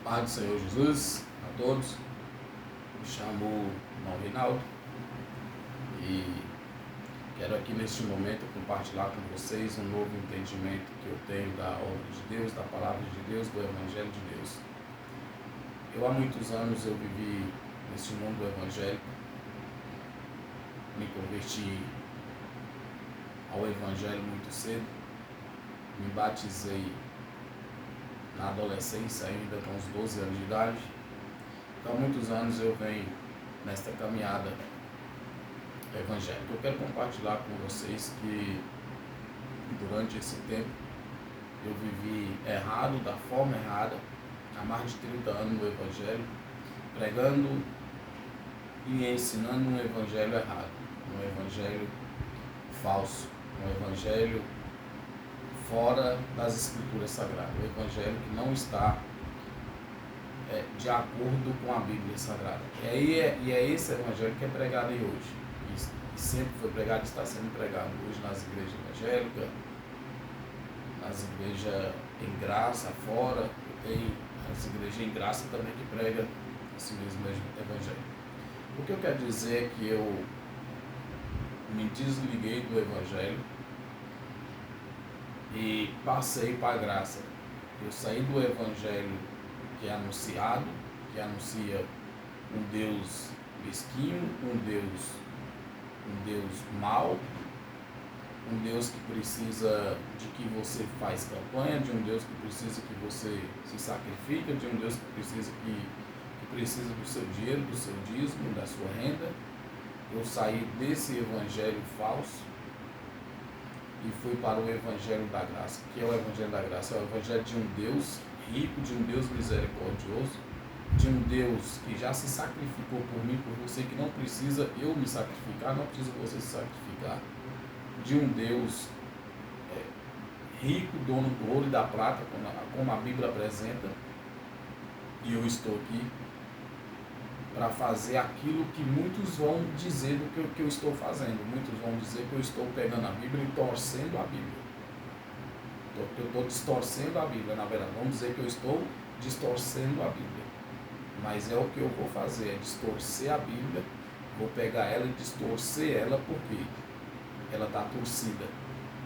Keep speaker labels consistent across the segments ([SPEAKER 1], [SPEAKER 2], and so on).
[SPEAKER 1] Paz do Senhor Jesus a todos. Me chamo Irmão Reinaldo e quero aqui neste momento compartilhar com vocês um novo entendimento que eu tenho da obra de Deus, da palavra de Deus, do Evangelho de Deus. Há muitos anos eu vivi neste mundo evangélico, me converti ao Evangelho muito cedo, me batizei na adolescência ainda com uns 12 anos de idade. Então há muitos anos eu venho nesta caminhada evangélica. Eu quero compartilhar com vocês que durante esse tempo eu vivi errado, da forma errada, há mais de 30 anos no Evangelho, pregando e ensinando um Evangelho errado, um Evangelho falso, um Evangelho fora das Escrituras Sagradas, um Evangelho que não está de acordo com a Bíblia Sagrada. E é esse Evangelho que é pregado aí hoje, e sempre foi pregado e está sendo pregado hoje nas igrejas evangélicas, nas igrejas em graça fora, tem as igrejas em graça também que pregam esse mesmo Evangelho. O que eu quero dizer é que eu me desliguei do Evangelho e passei para a graça. Eu saí do Evangelho que é anunciado, que anuncia um Deus mesquinho, um Deus mau, um Deus que precisa de que você faz campanha, de um Deus que precisa que você se sacrifique, de um Deus que precisa do seu dinheiro, do seu dízimo, da sua renda. Eu saí desse evangelho falso e fui para o evangelho da graça. O que é o evangelho da graça? É o evangelho de um Deus rico, de um Deus misericordioso, de um Deus que já se sacrificou por mim, por você, que não precisa eu me sacrificar, não precisa você se sacrificar, de um Deus rico, dono do ouro e da prata, como a Bíblia apresenta, e eu estou aqui para fazer aquilo que muitos vão dizer do que eu estou fazendo. Muitos vão dizer que eu estou pegando a Bíblia e torcendo a Bíblia. Eu estou distorcendo a Bíblia, na verdade. Vamos dizer que eu estou distorcendo a Bíblia. Mas é o que eu vou fazer, é distorcer a Bíblia. Vou pegar ela e distorcer ela, porque ela está torcida.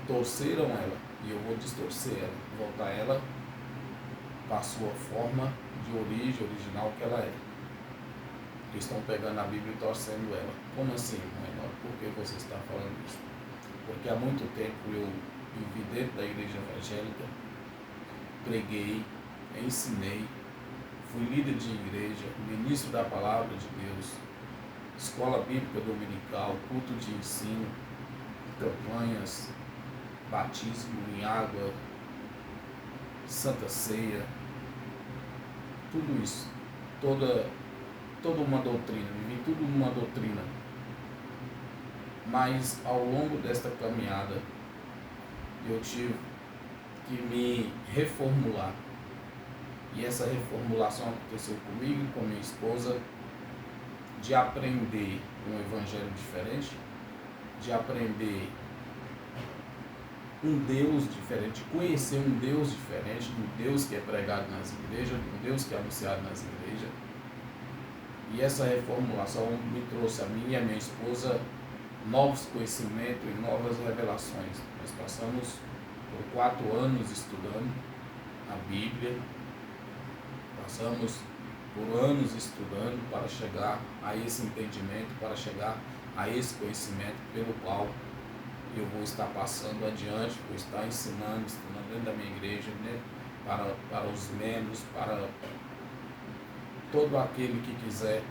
[SPEAKER 1] Torceram ela e eu vou distorcer ela, voltar ela para a sua forma de origem, original que ela é. Eles estão pegando a Bíblia e torcendo ela. Como assim, irmão? Por que você está falando isso? Porque há muito tempo eu vivi dentro da igreja evangélica, preguei, ensinei, fui líder de igreja, ministro da palavra de Deus, escola bíblica dominical, culto de ensino, campanhas, batismo em água, santa ceia, tudo isso, toda uma doutrina, vivi tudo numa doutrina. Mas ao longo desta caminhada eu tive que me reformular. E essa reformulação aconteceu comigo e com minha esposa, de aprender um evangelho diferente, de aprender um Deus diferente, conhecer um Deus diferente do Deus que é pregado nas igrejas, do Deus que é anunciado nas igrejas. E essa reformulação me trouxe a mim e a minha esposa novos conhecimentos e novas revelações. Nós passamos por 4 anos estudando a Bíblia, passamos por anos estudando para chegar a esse entendimento, para chegar a esse conhecimento pelo qual eu vou estar passando adiante, vou estar ensinando dentro da minha igreja, né, para os membros, para todo aquele que quiser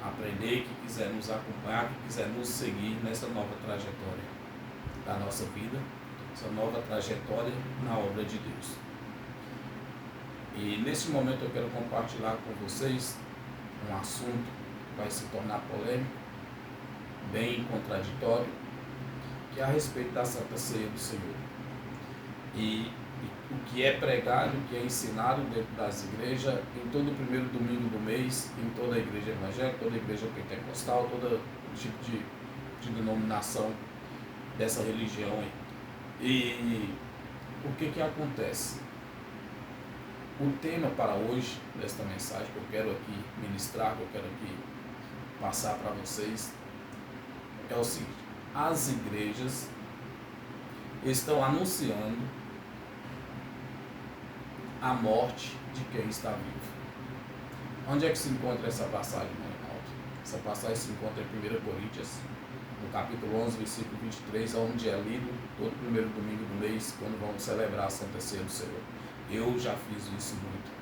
[SPEAKER 1] aprender, que quiser nos acompanhar, que quiser nos seguir nessa nova trajetória da nossa vida, essa nova trajetória na obra de Deus. E nesse momento eu quero compartilhar com vocês um assunto que vai se tornar polêmico, bem contraditório, que é a respeito da Santa Ceia do Senhor. E o que é pregado, o que é ensinado dentro das igrejas, em todo o primeiro domingo do mês, em toda a igreja evangélica, toda a igreja pentecostal, todo tipo de denominação dessa religião aí. E o que acontece? O tema para hoje, desta mensagem que eu quero aqui ministrar, que eu quero aqui passar para vocês, é o seguinte: as igrejas estão anunciando a morte de quem está vivo. Onde é que se encontra essa passagem, Reinaldo? Essa passagem se encontra em 1 Coríntios, no capítulo 11, versículo 23, onde é lido todo primeiro domingo do mês, quando vamos celebrar a Santa Ceia do Senhor. Eu já fiz isso muito.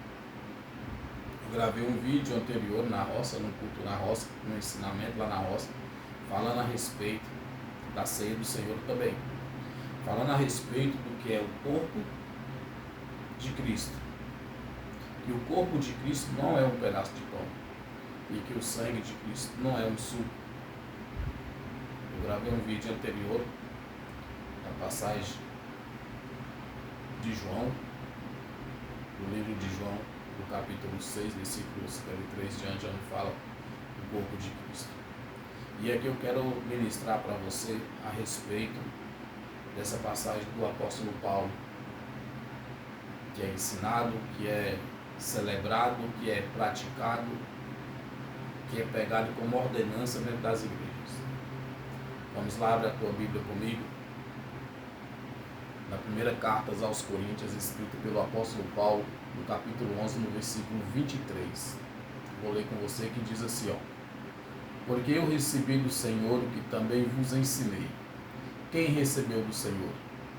[SPEAKER 1] Eu gravei um vídeo anterior na roça, no culto na roça, no ensinamento lá na roça, falando a respeito da Ceia do Senhor também. Falando a respeito do que é o corpo de Cristo. Que o corpo de Cristo não é um pedaço de pão. E que o sangue de Cristo não é um suco. Eu gravei um vídeo anterior, na passagem de João, do livro de João, do capítulo 6, versículos 3 diante, onde fala do corpo de Cristo. E aqui eu quero ministrar para você a respeito dessa passagem do apóstolo Paulo, que é ensinado, que é celebrado, que é praticado, que é pegado como ordenança dentro das igrejas. Vamos lá, abre a tua Bíblia comigo. Na primeira carta aos Coríntios, escrita pelo apóstolo Paulo, no capítulo 11, no versículo 23. Vou ler com você, que diz assim, ó: porque eu recebi do Senhor o que também vos ensinei. Quem recebeu do Senhor?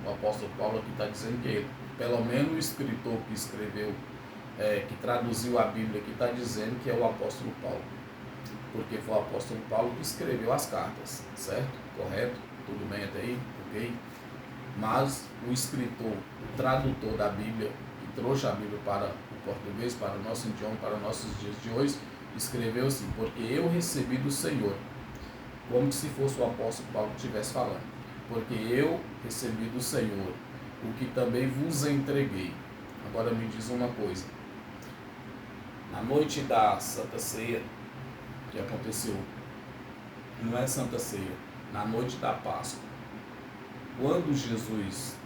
[SPEAKER 1] O apóstolo Paulo aqui está dizendo que ele, pelo menos o escritor que escreveu, que traduziu a Bíblia, que está dizendo que é o apóstolo Paulo. Porque foi o apóstolo Paulo que escreveu as cartas, certo? Correto? Tudo bem até aí? Ok? Mas o escritor, o tradutor da Bíblia, que trouxe a Bíblia para o português, para o nosso idioma, para os nossos dias de hoje, escreveu assim: porque eu recebi do Senhor, como se fosse o apóstolo Paulo que estivesse falando, porque eu recebi do Senhor o que também vos entreguei. Agora me diz uma coisa: na noite da Santa Ceia, que aconteceu, não é Santa Ceia, na noite da Páscoa, quando Jesus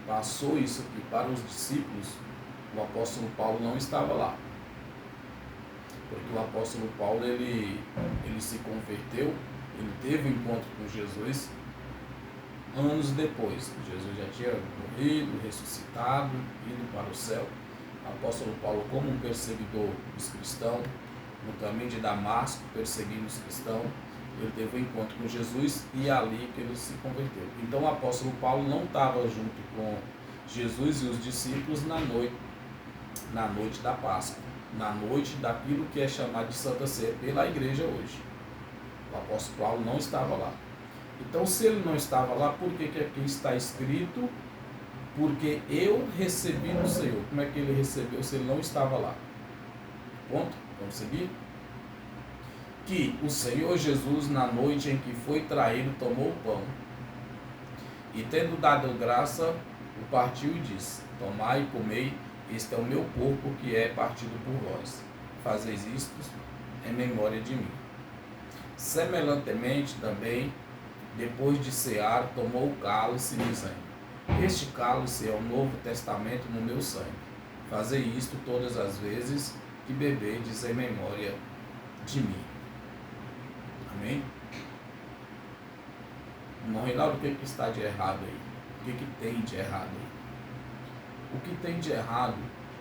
[SPEAKER 1] passou isso aqui para os discípulos, o apóstolo Paulo não estava lá. Porque o apóstolo Paulo, ele se converteu, ele teve um encontro com Jesus anos depois. Jesus já tinha morrido, ressuscitado, ido para o céu. O apóstolo Paulo, como um perseguidor dos cristãos, no caminho de Damasco, perseguindo os cristãos, ele teve um encontro com Jesus e é ali que ele se converteu. Então o apóstolo Paulo não estava junto com Jesus e os discípulos na noite da Páscoa, na noite daquilo que é chamado de Santa Ceia pela igreja hoje. O apóstolo Paulo não estava lá. Então, se ele não estava lá, por que aqui está escrito? Porque eu recebi do Senhor. Como é que ele recebeu se ele não estava lá? Ponto? Vamos seguir? Que o Senhor Jesus, na noite em que foi traído, tomou o pão e, tendo dado graça, o partiu e disse: tomai e comei, este é o meu corpo que é partido por vós. Fazeis isto em memória de mim. Semelhantemente também, depois de cear, tomou o cálice, dizendo: este cálice é o novo testamento no meu sangue. Fazei isto todas as vezes que beberdes em memória de mim. Amém? Irmão Reinaldo, o que está de errado aí? O que tem de errado aí? O que tem de errado,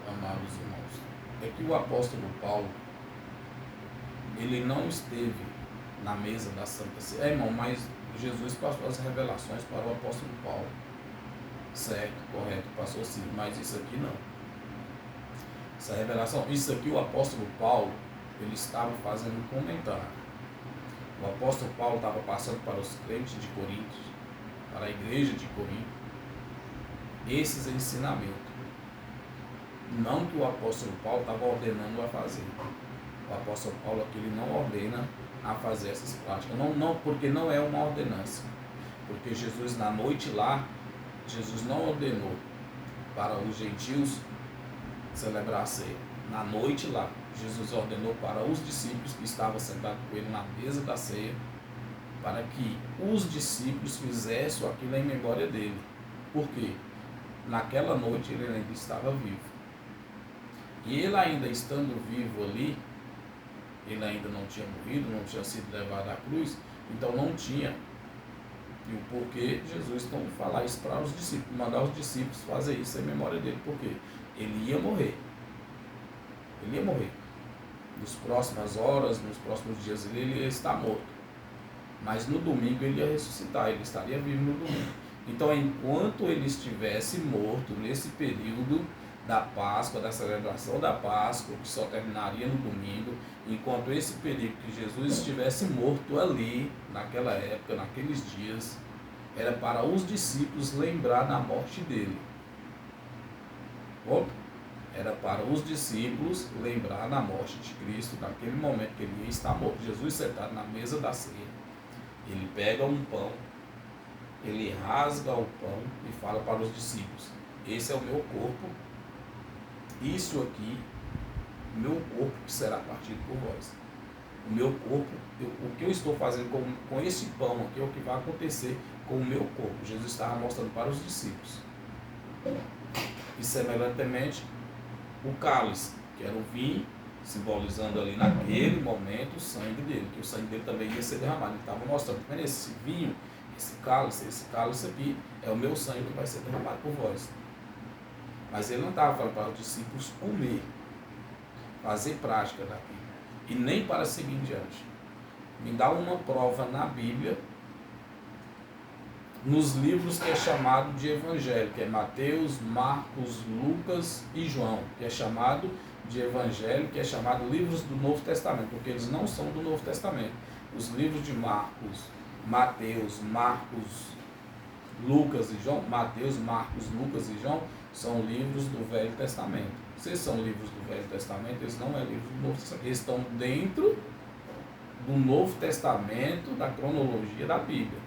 [SPEAKER 1] amados irmãos, é que o apóstolo Paulo, ele não esteve na mesa da Santa Ceia. Irmão, mas Jesus passou as revelações para o apóstolo Paulo. Certo, correto, passou sim, mas isso aqui não. Essa revelação, isso aqui o apóstolo Paulo, ele estava fazendo um comentário. O apóstolo Paulo estava passando para os crentes de Corinto, para a igreja de Corinto, esses ensinamentos. Não que o apóstolo Paulo estava ordenando a fazer. O apóstolo Paulo aqui, ele não ordena a fazer essas práticas. Não, porque não é uma ordenança. Porque Jesus, na noite lá, Jesus não ordenou para os gentios celebrar a ceia. Na noite lá, Jesus ordenou para os discípulos que estavam sentados com ele na mesa da ceia, para que os discípulos fizessem aquilo em memória dele. Por quê? Naquela noite ele ainda estava vivo. E ele ainda estando vivo ali, ele ainda não tinha morrido, não tinha sido levado à cruz, então não tinha. E o porquê Jesus então falar isso para os discípulos, mandar os discípulos fazer isso em memória dele, porque ele ia morrer. Ele ia morrer. Nas próximas horas, nos próximos dias ele ia estar morto. Mas no domingo ele ia ressuscitar, ele estaria vivo no domingo. Então, enquanto ele estivesse morto, nesse período da Páscoa, da celebração da Páscoa, que só terminaria no domingo, enquanto esse período que Jesus estivesse morto ali, naquela época, naqueles dias, era para os discípulos lembrar da morte dele. Ponto. Era para os discípulos lembrar da morte de Cristo, naquele momento que ele ia estar morto. Jesus sentado na mesa da ceia, ele pega um pão, ele rasga o pão e fala para os discípulos: esse é o meu corpo, isso aqui, o meu corpo que será partido por vós. O meu corpo, o que eu estou fazendo com esse pão aqui é o que vai acontecer com o meu corpo. Jesus estava mostrando para os discípulos. E semelhantemente, o cálice, que era o vinho, simbolizando ali naquele momento o sangue dele, que o sangue dele também ia ser derramado. Ele estava mostrando, mas esse vinho, esse cálice aqui é o meu sangue que vai ser derramado por vós. Mas ele não estava falando para os discípulos comer, fazer prática daquilo, e nem para seguir em diante. Me dá uma prova na Bíblia, nos livros que é chamado de Evangelho, que é Mateus, Marcos, Lucas e João, que é chamado de Evangelho, que é chamado livros do Novo Testamento, porque eles não são do Novo Testamento. Os livros de Mateus, Marcos, Lucas e João, Mateus, Marcos, Lucas e João, são livros do Velho Testamento. Se são livros do Velho Testamento, eles não é livro do Novo Testamento. Eles estão dentro do Novo Testamento, da cronologia da Bíblia.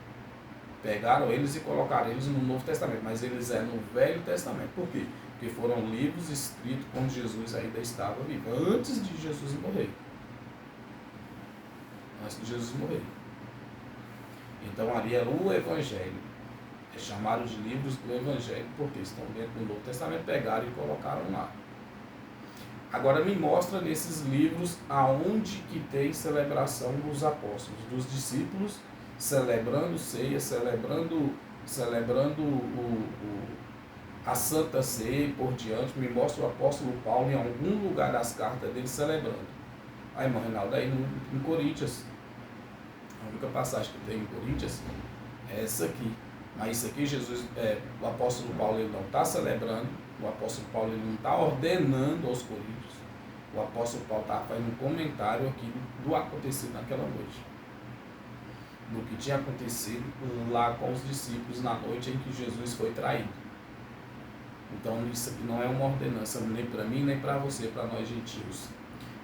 [SPEAKER 1] Pegaram eles e colocaram eles no Novo Testamento, mas eles é no Velho Testamento. Por quê? Porque foram livros escritos quando Jesus ainda estava vivo, antes de Jesus morrer. Antes de Jesus morrer. Então ali era o Evangelho. É chamado de livros do Evangelho, porque estão dentro do Novo Testamento, pegaram e colocaram lá. Agora me mostra nesses livros aonde que tem celebração dos apóstolos, dos discípulos, celebrando ceia, celebrando a Santa Ceia e por diante. Me mostra o apóstolo Paulo em algum lugar das cartas dele celebrando. Aí, irmão Reinaldo, aí em Coríntios, a única passagem que tem em Coríntios é essa aqui. Mas isso aqui, o apóstolo Paulo ele não está celebrando, o apóstolo Paulo ele não está ordenando aos coríntios. O apóstolo Paulo está fazendo um comentário aqui do acontecido naquela noite. Do que tinha acontecido lá com os discípulos na noite em que Jesus foi traído. Então isso aqui não é uma ordenança nem para mim, nem para você, para nós gentios.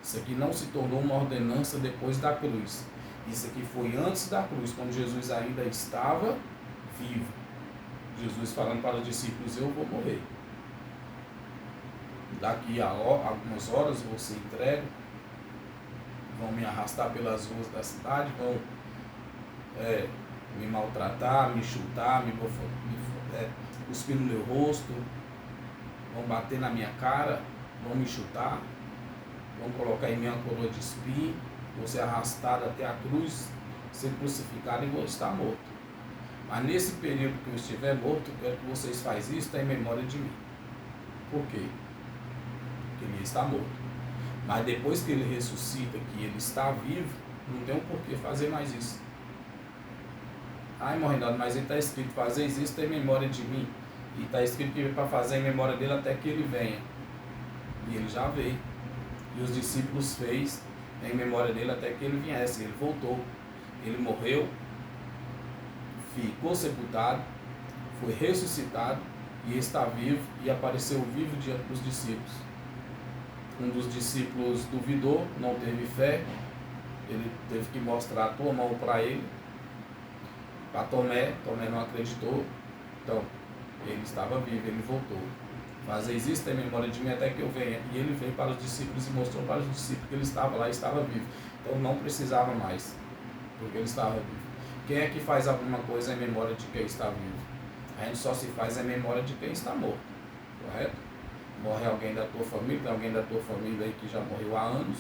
[SPEAKER 1] Isso aqui não se tornou uma ordenança depois da cruz. Isso aqui foi antes da cruz, quando Jesus ainda estava vivo. Jesus falando para os discípulos: eu vou morrer. Daqui a algumas horas vou ser entregue, vão me arrastar pelas ruas da cidade, vão me maltratar, me chutar, cuspir no meu rosto, vão bater na minha cara, vão me chutar, vão colocar em mim uma coroa de espinho, vou ser arrastado até a cruz, ser crucificado e vou estar morto. Mas nesse período que eu estiver morto, eu quero que vocês façam isso em memória de mim. Por quê? Porque ele está morto. Mas depois que ele ressuscita, que ele está vivo, não tem um porquê fazer mais isso. Ai, Reinaldo, mas ele está escrito: fazer isso em memória de mim. E está escrito que para fazer em memória dele até que ele venha. E ele já veio. E os discípulos fez em memória dele até que ele viesse. Ele voltou. Ele morreu, ficou sepultado, foi ressuscitado e está vivo e apareceu vivo diante dos discípulos. Um dos discípulos duvidou, não teve fé, ele teve que mostrar a tua mão para ele, para Tomé não acreditou, então ele estava vivo, ele voltou. Fazeis isso em memória de mim até que eu venha. E ele veio para os discípulos e mostrou para os discípulos que ele estava lá e estava vivo. Então não precisava mais, porque ele estava vivo. Quem é que faz alguma coisa em memória de quem está vivo? A gente só se faz em memória de quem está morto, correto? morre alguém da tua família, tem alguém da tua família aí que já morreu há anos,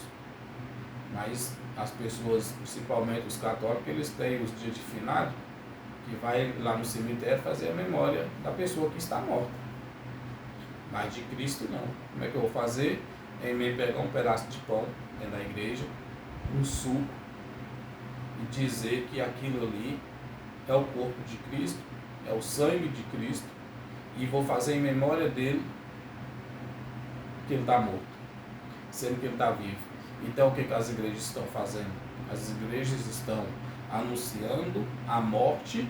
[SPEAKER 1] mas as pessoas, principalmente os católicos, eles têm os dias de finado, que vai lá no cemitério fazer a memória da pessoa que está morta. Mas de Cristo não. Como é que eu vou fazer? É em pegar um pedaço de pão dentro da igreja, um suco, e dizer que aquilo ali é o corpo de Cristo, é o sangue de Cristo, e vou fazer em memória dele que ele está morto, sendo que ele está vivo. Então o que as igrejas estão fazendo? As igrejas estão anunciando a morte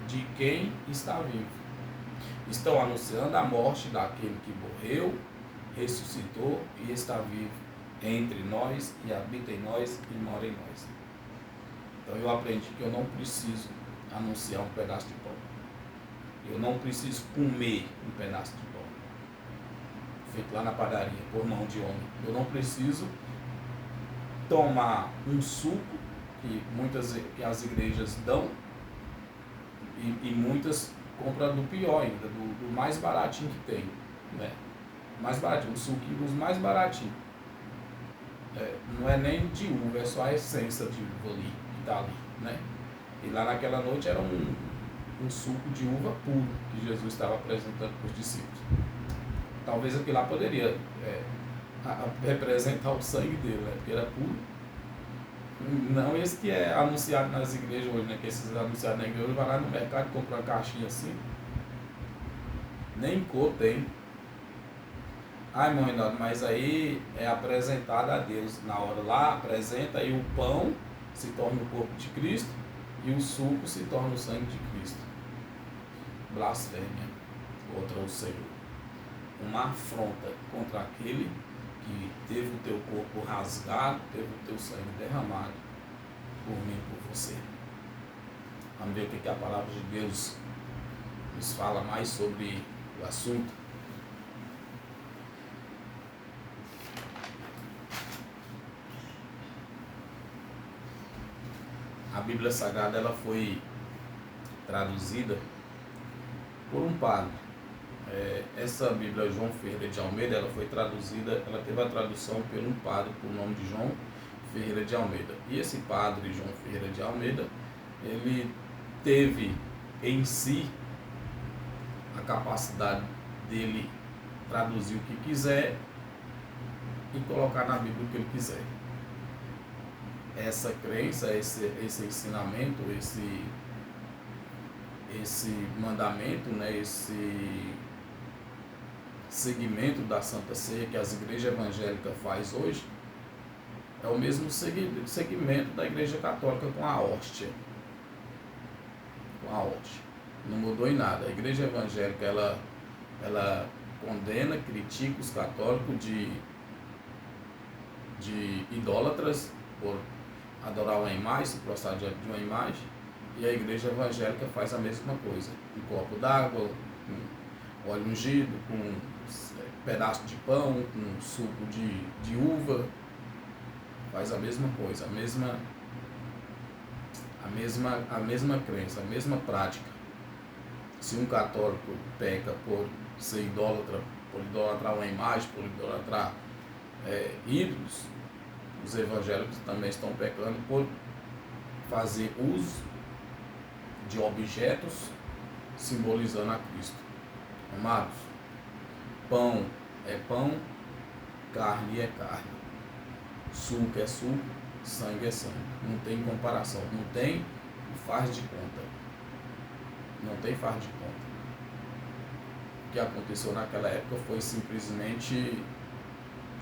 [SPEAKER 1] de quem está vivo. Estão anunciando a morte daquele que morreu, ressuscitou e está vivo entre nós e habita em nós e mora em nós. Então eu aprendi que eu não preciso anunciar um pedaço de pão. Eu não preciso comer um pedaço de pão feito lá na padaria por mão de homem. Eu não preciso tomar um suco que as igrejas dão e muitas compram do pior ainda, do mais baratinho que tem, né? Mais baratinho, um suquinho dos mais baratinhos. Não é nem de uva, é só a essência de uva ali, que está ali, né? E lá naquela noite era um suco de uva puro que Jesus estava apresentando para os discípulos. Talvez aquilo lá poderia representar o sangue dele, né? Porque era puro. Não esse que é anunciado nas igrejas hoje, né? Que esses anunciados na igreja, vai lá no mercado e compra uma caixinha assim. Nem cor tem. Ai, irmão Reinaldo, mas aí é apresentado a Deus. Na hora lá, apresenta e o pão se torna o corpo de Cristo e o suco se torna o sangue de Cristo. Blasfêmia contra o Senhor. Uma afronta contra aquele que teve o teu corpo rasgado, teve o teu sangue derramado por mim e por você. Vamos ver o que a palavra de Deus nos fala mais sobre o assunto. A Bíblia Sagrada ela foi traduzida por um padre. Essa Bíblia João Ferreira de Almeida, ela foi traduzida, ela teve a tradução por um padre por nome de João Ferreira de Almeida. E esse padre João Ferreira de Almeida, ele teve em si a capacidade dele traduzir o que quiser e colocar na Bíblia o que ele quiser. Essa crença, esse ensinamento, esse mandamento, né, esse segmento da Santa Ceia que as igrejas evangélicas faz hoje, é o mesmo segmento da Igreja Católica com a hóstia. Não mudou em nada. A Igreja Evangélica, ela condena, critica os católicos de idólatras por adorar uma imagem, se prostrar diante de uma imagem, e a Igreja Evangélica faz a mesma coisa. Um copo d'água, com óleo ungido, com pedaço de pão, com suco de uva, faz a mesma coisa, a mesma crença, a mesma prática. Se um católico peca por ser idólatra, por idolatrar uma imagem, por idolatrar ídolos, os evangélicos também estão pecando por fazer uso de objetos simbolizando a Cristo. Amados, pão é pão, carne é carne, suco é suco, sangue é sangue. Não tem comparação, não tem faz de conta. Não tem faz de conta. O que aconteceu naquela época foi simplesmente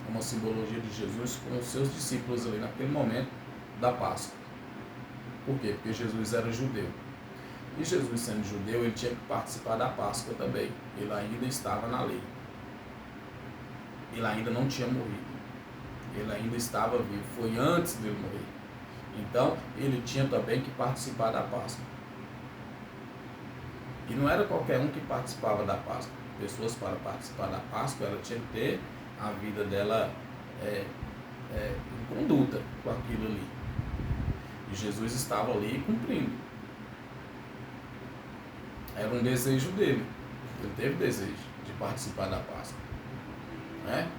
[SPEAKER 1] uma simbologia de Jesus com os seus discípulos ali naquele momento da Páscoa. Por quê? Porque Jesus era judeu. E Jesus, sendo judeu, ele tinha que participar da Páscoa também. Ele ainda estava na lei. Ele ainda não tinha morrido. Ele ainda estava vivo. Foi antes dele morrer. Então, ele tinha também que participar da Páscoa. E não era qualquer um que participava da Páscoa. Pessoas, para participar da Páscoa, ela tinha que ter a vida dela em conduta com aquilo ali. E Jesus estava ali cumprindo. Era um desejo dele. Ele teve desejo de participar da Páscoa. né?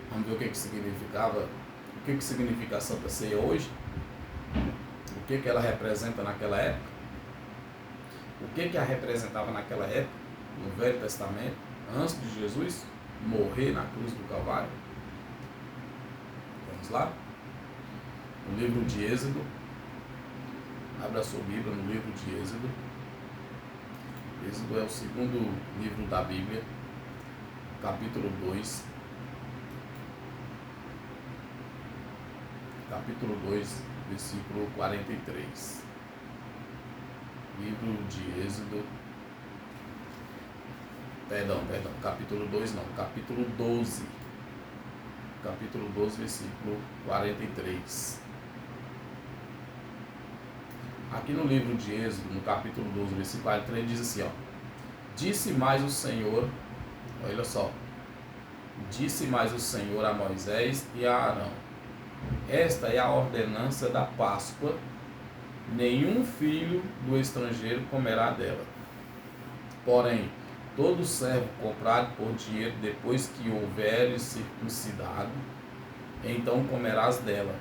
[SPEAKER 1] Vamos ver o que significava, o que significa a Santa Ceia hoje, o que ela representa naquela época, o que a representava naquela época, no Velho Testamento, antes de Jesus morrer na cruz do Calvário. Vamos lá? No livro de Êxodo, abra sua Bíblia no livro de Êxodo. Êxodo é o segundo livro da Bíblia, capítulo 2. Capítulo 2, versículo 43. Livro de Êxodo. Perdão, capítulo 2 não, capítulo 12. Capítulo 12, versículo 43. Aqui no livro de Êxodo, no capítulo 12, versículo 43, diz assim, ó: Disse mais o Senhor, olha só, disse mais o Senhor a Moisés e a Arão: Esta é a ordenança da Páscoa, nenhum filho do estrangeiro comerá dela. Porém, todo servo comprado por dinheiro depois que houveres circuncidado, então comerás dela.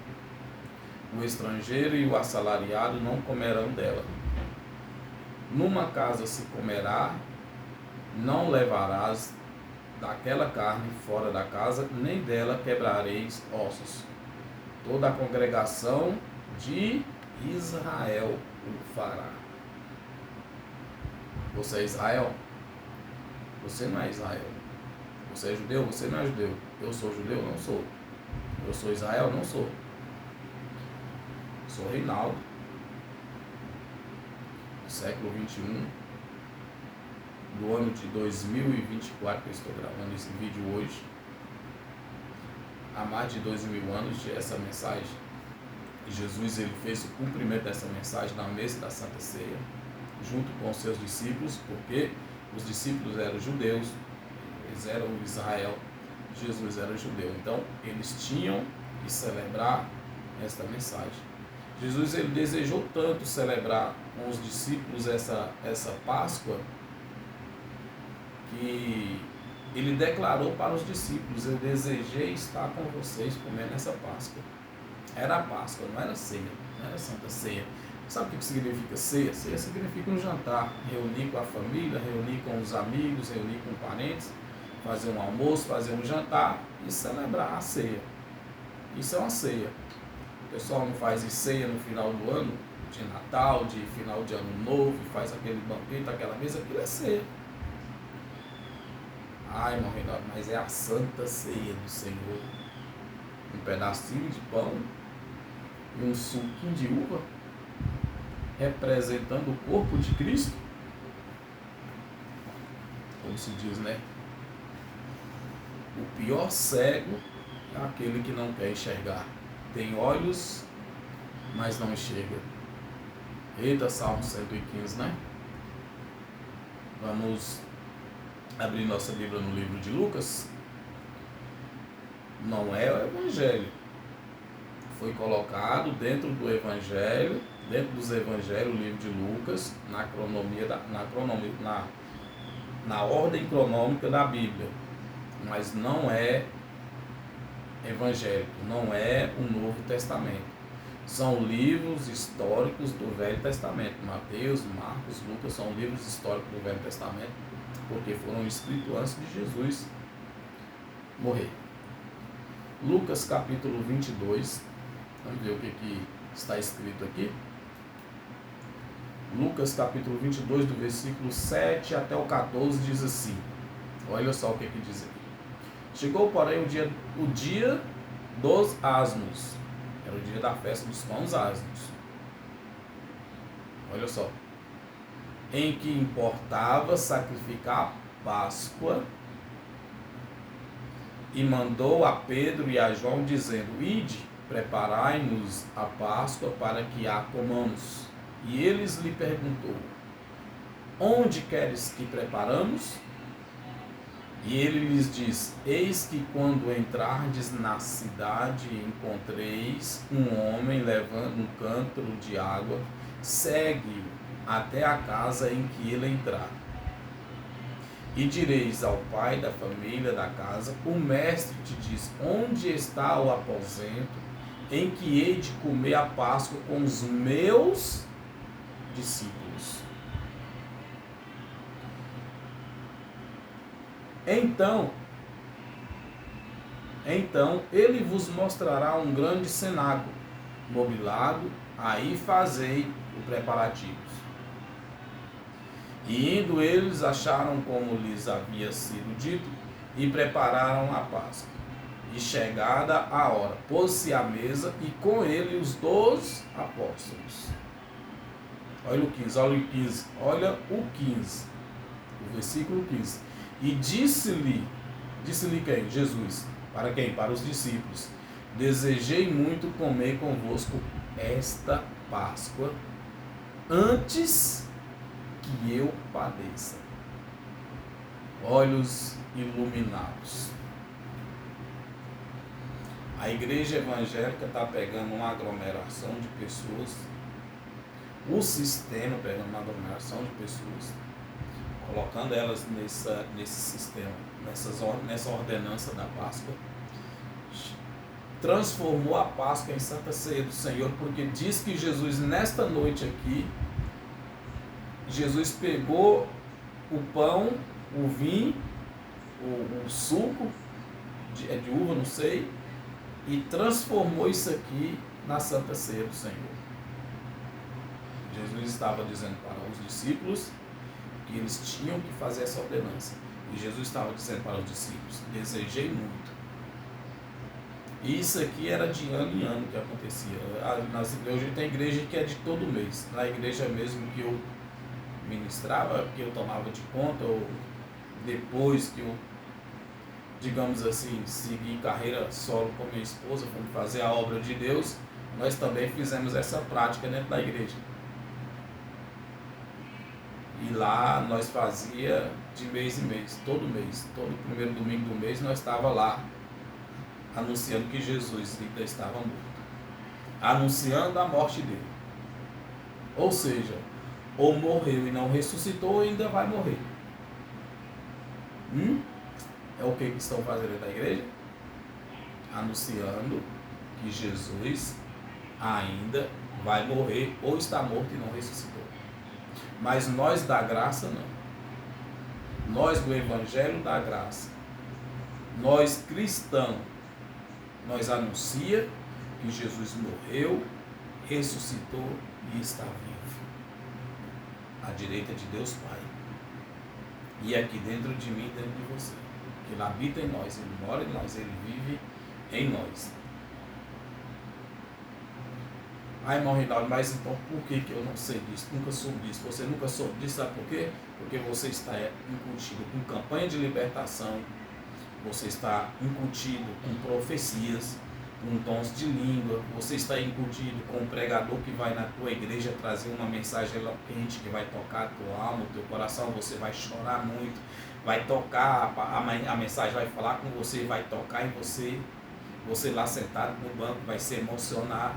[SPEAKER 1] O estrangeiro e o assalariado não comerão dela. Numa casa se comerá, não levarás daquela carne fora da casa, nem dela quebrareis ossos. Toda a congregação de Israel o fará. Você é Israel? Você não é Israel. Você é judeu? Você não é judeu. Eu sou judeu? Não sou. Eu sou Israel? Não sou. Sou Reinaldo, século 21, do ano de 2024, que eu estou gravando esse vídeo hoje. Há mais de 2000 anos de essa mensagem. Jesus ele fez o cumprimento dessa mensagem na mesa da Santa Ceia, junto com os seus discípulos, porque os discípulos eram judeus, eles eram Israel, Jesus era judeu. Então, eles tinham que celebrar esta mensagem. Jesus ele desejou tanto celebrar com os discípulos essa Páscoa, que ele declarou para os discípulos: eu desejei estar com vocês comendo essa Páscoa. Era a Páscoa, não era ceia, não era Santa Ceia. Sabe o que significa ceia? Ceia significa um jantar, reunir com a família, reunir com os amigos, reunir com parentes, fazer um almoço, fazer um jantar e celebrar a ceia. Isso é uma ceia. O pessoal não faz ceia no final do ano, de Natal, de final de Ano Novo, faz aquele banquete, aquela mesa, aquilo é ceia. Ai, irmão Reinaldo, mas é a Santa Ceia do Senhor. Um pedacinho de pão e um suquinho de uva, representando o corpo de Cristo. Como se diz, né? O pior cego é aquele que não quer enxergar. Tem olhos, mas não enxerga. Eita, Salmo 115, né? Vamos abrir nossa Bíblia no livro de Lucas. Não é o Evangelho. Foi colocado dentro do Evangelho, dentro dos Evangelhos, o livro de Lucas, na ordem cronômica da Bíblia. Mas não é evangélico, não é o Novo Testamento. São livros históricos do Velho Testamento. Mateus, Marcos, Lucas são livros históricos do Velho Testamento, porque foram escritos antes de Jesus morrer. Lucas capítulo 22, vamos ver o que está escrito aqui. Lucas capítulo 22, do versículo 7 até o 14, diz assim. Olha só o que diz aqui. Chegou, porém, o dia dos asmos. Era o dia da festa dos pães asmos. Olha só. Em que importava sacrificar Páscoa, e mandou a Pedro e a João, dizendo: Ide, preparai-nos a Páscoa para que a comamos. E eles lhe perguntou: Onde queres que preparamos? E ele lhes diz: Eis que quando entrardes na cidade encontreis um homem levando um cântaro de água, segue-o até a casa em que ele entrar. E direis ao pai da família da casa: o mestre te diz, onde está o aposento em que hei de comer a Páscoa com os meus discípulos? Então ele vos mostrará um grande cenáculo mobilado, aí fazei o preparativos. E indo eles, acharam como lhes havia sido dito, e prepararam a Páscoa. E chegada a hora, pôs-se à mesa, e com ele os 12 apóstolos. Olha o 15, olha o 15, o versículo 15. E disse-lhe quem? Jesus. Para quem? Para os discípulos. Desejei muito comer convosco esta Páscoa antes que eu padeça. Olhos iluminados. A igreja evangélica está pegando uma aglomeração de pessoas, o sistema pegando uma aglomeração de pessoas, colocando elas nesse sistema, nessa ordenança da Páscoa, transformou a Páscoa em Santa Ceia do Senhor, porque diz que Jesus, nesta noite aqui, Jesus pegou o pão, o vinho, o suco de uva, não sei, e transformou isso aqui na Santa Ceia do Senhor. Jesus estava dizendo para os discípulos que eles tinham que fazer essa ordenança. E Jesus estava dizendo para os discípulos: desejei muito. E isso aqui era de ano em ano que acontecia. Hoje tem igreja que é de todo mês. Na igreja mesmo que eu ministrava, que eu tomava de conta, ou depois que eu, digamos assim, segui carreira solo com minha esposa, fomos fazer a obra de Deus, nós também fizemos essa prática dentro da igreja. E lá nós fazia de mês em mês, todo primeiro domingo do mês nós estava lá anunciando que Jesus ainda estava morto, anunciando a morte dele. Ou seja, ou morreu e não ressuscitou, ou ainda vai morrer. É o que estão fazendo na igreja? Anunciando que Jesus ainda vai morrer, ou está morto e não ressuscitou. Mas nós da graça não. Nós do Evangelho da graça, nós cristãos, nós anuncia que Jesus morreu, ressuscitou e está vivo, à direita de Deus Pai, e aqui dentro de mim, dentro de você, que Ele habita em nós, Ele mora em nós, Ele vive em nós. Ai, irmão Rinaldo, mas então por que eu não sei disso? Nunca soube disso. Você nunca soube disso, sabe por quê? Porque você está incutido com campanha de libertação, você está incutido com profecias, com dons de língua, você está incutido com um pregador que vai na tua igreja trazer uma mensagem eloquente, que vai tocar a tua alma, o teu coração, você vai chorar muito, vai tocar, a mensagem vai falar com você, vai tocar em você, você lá sentado no banco vai se emocionar.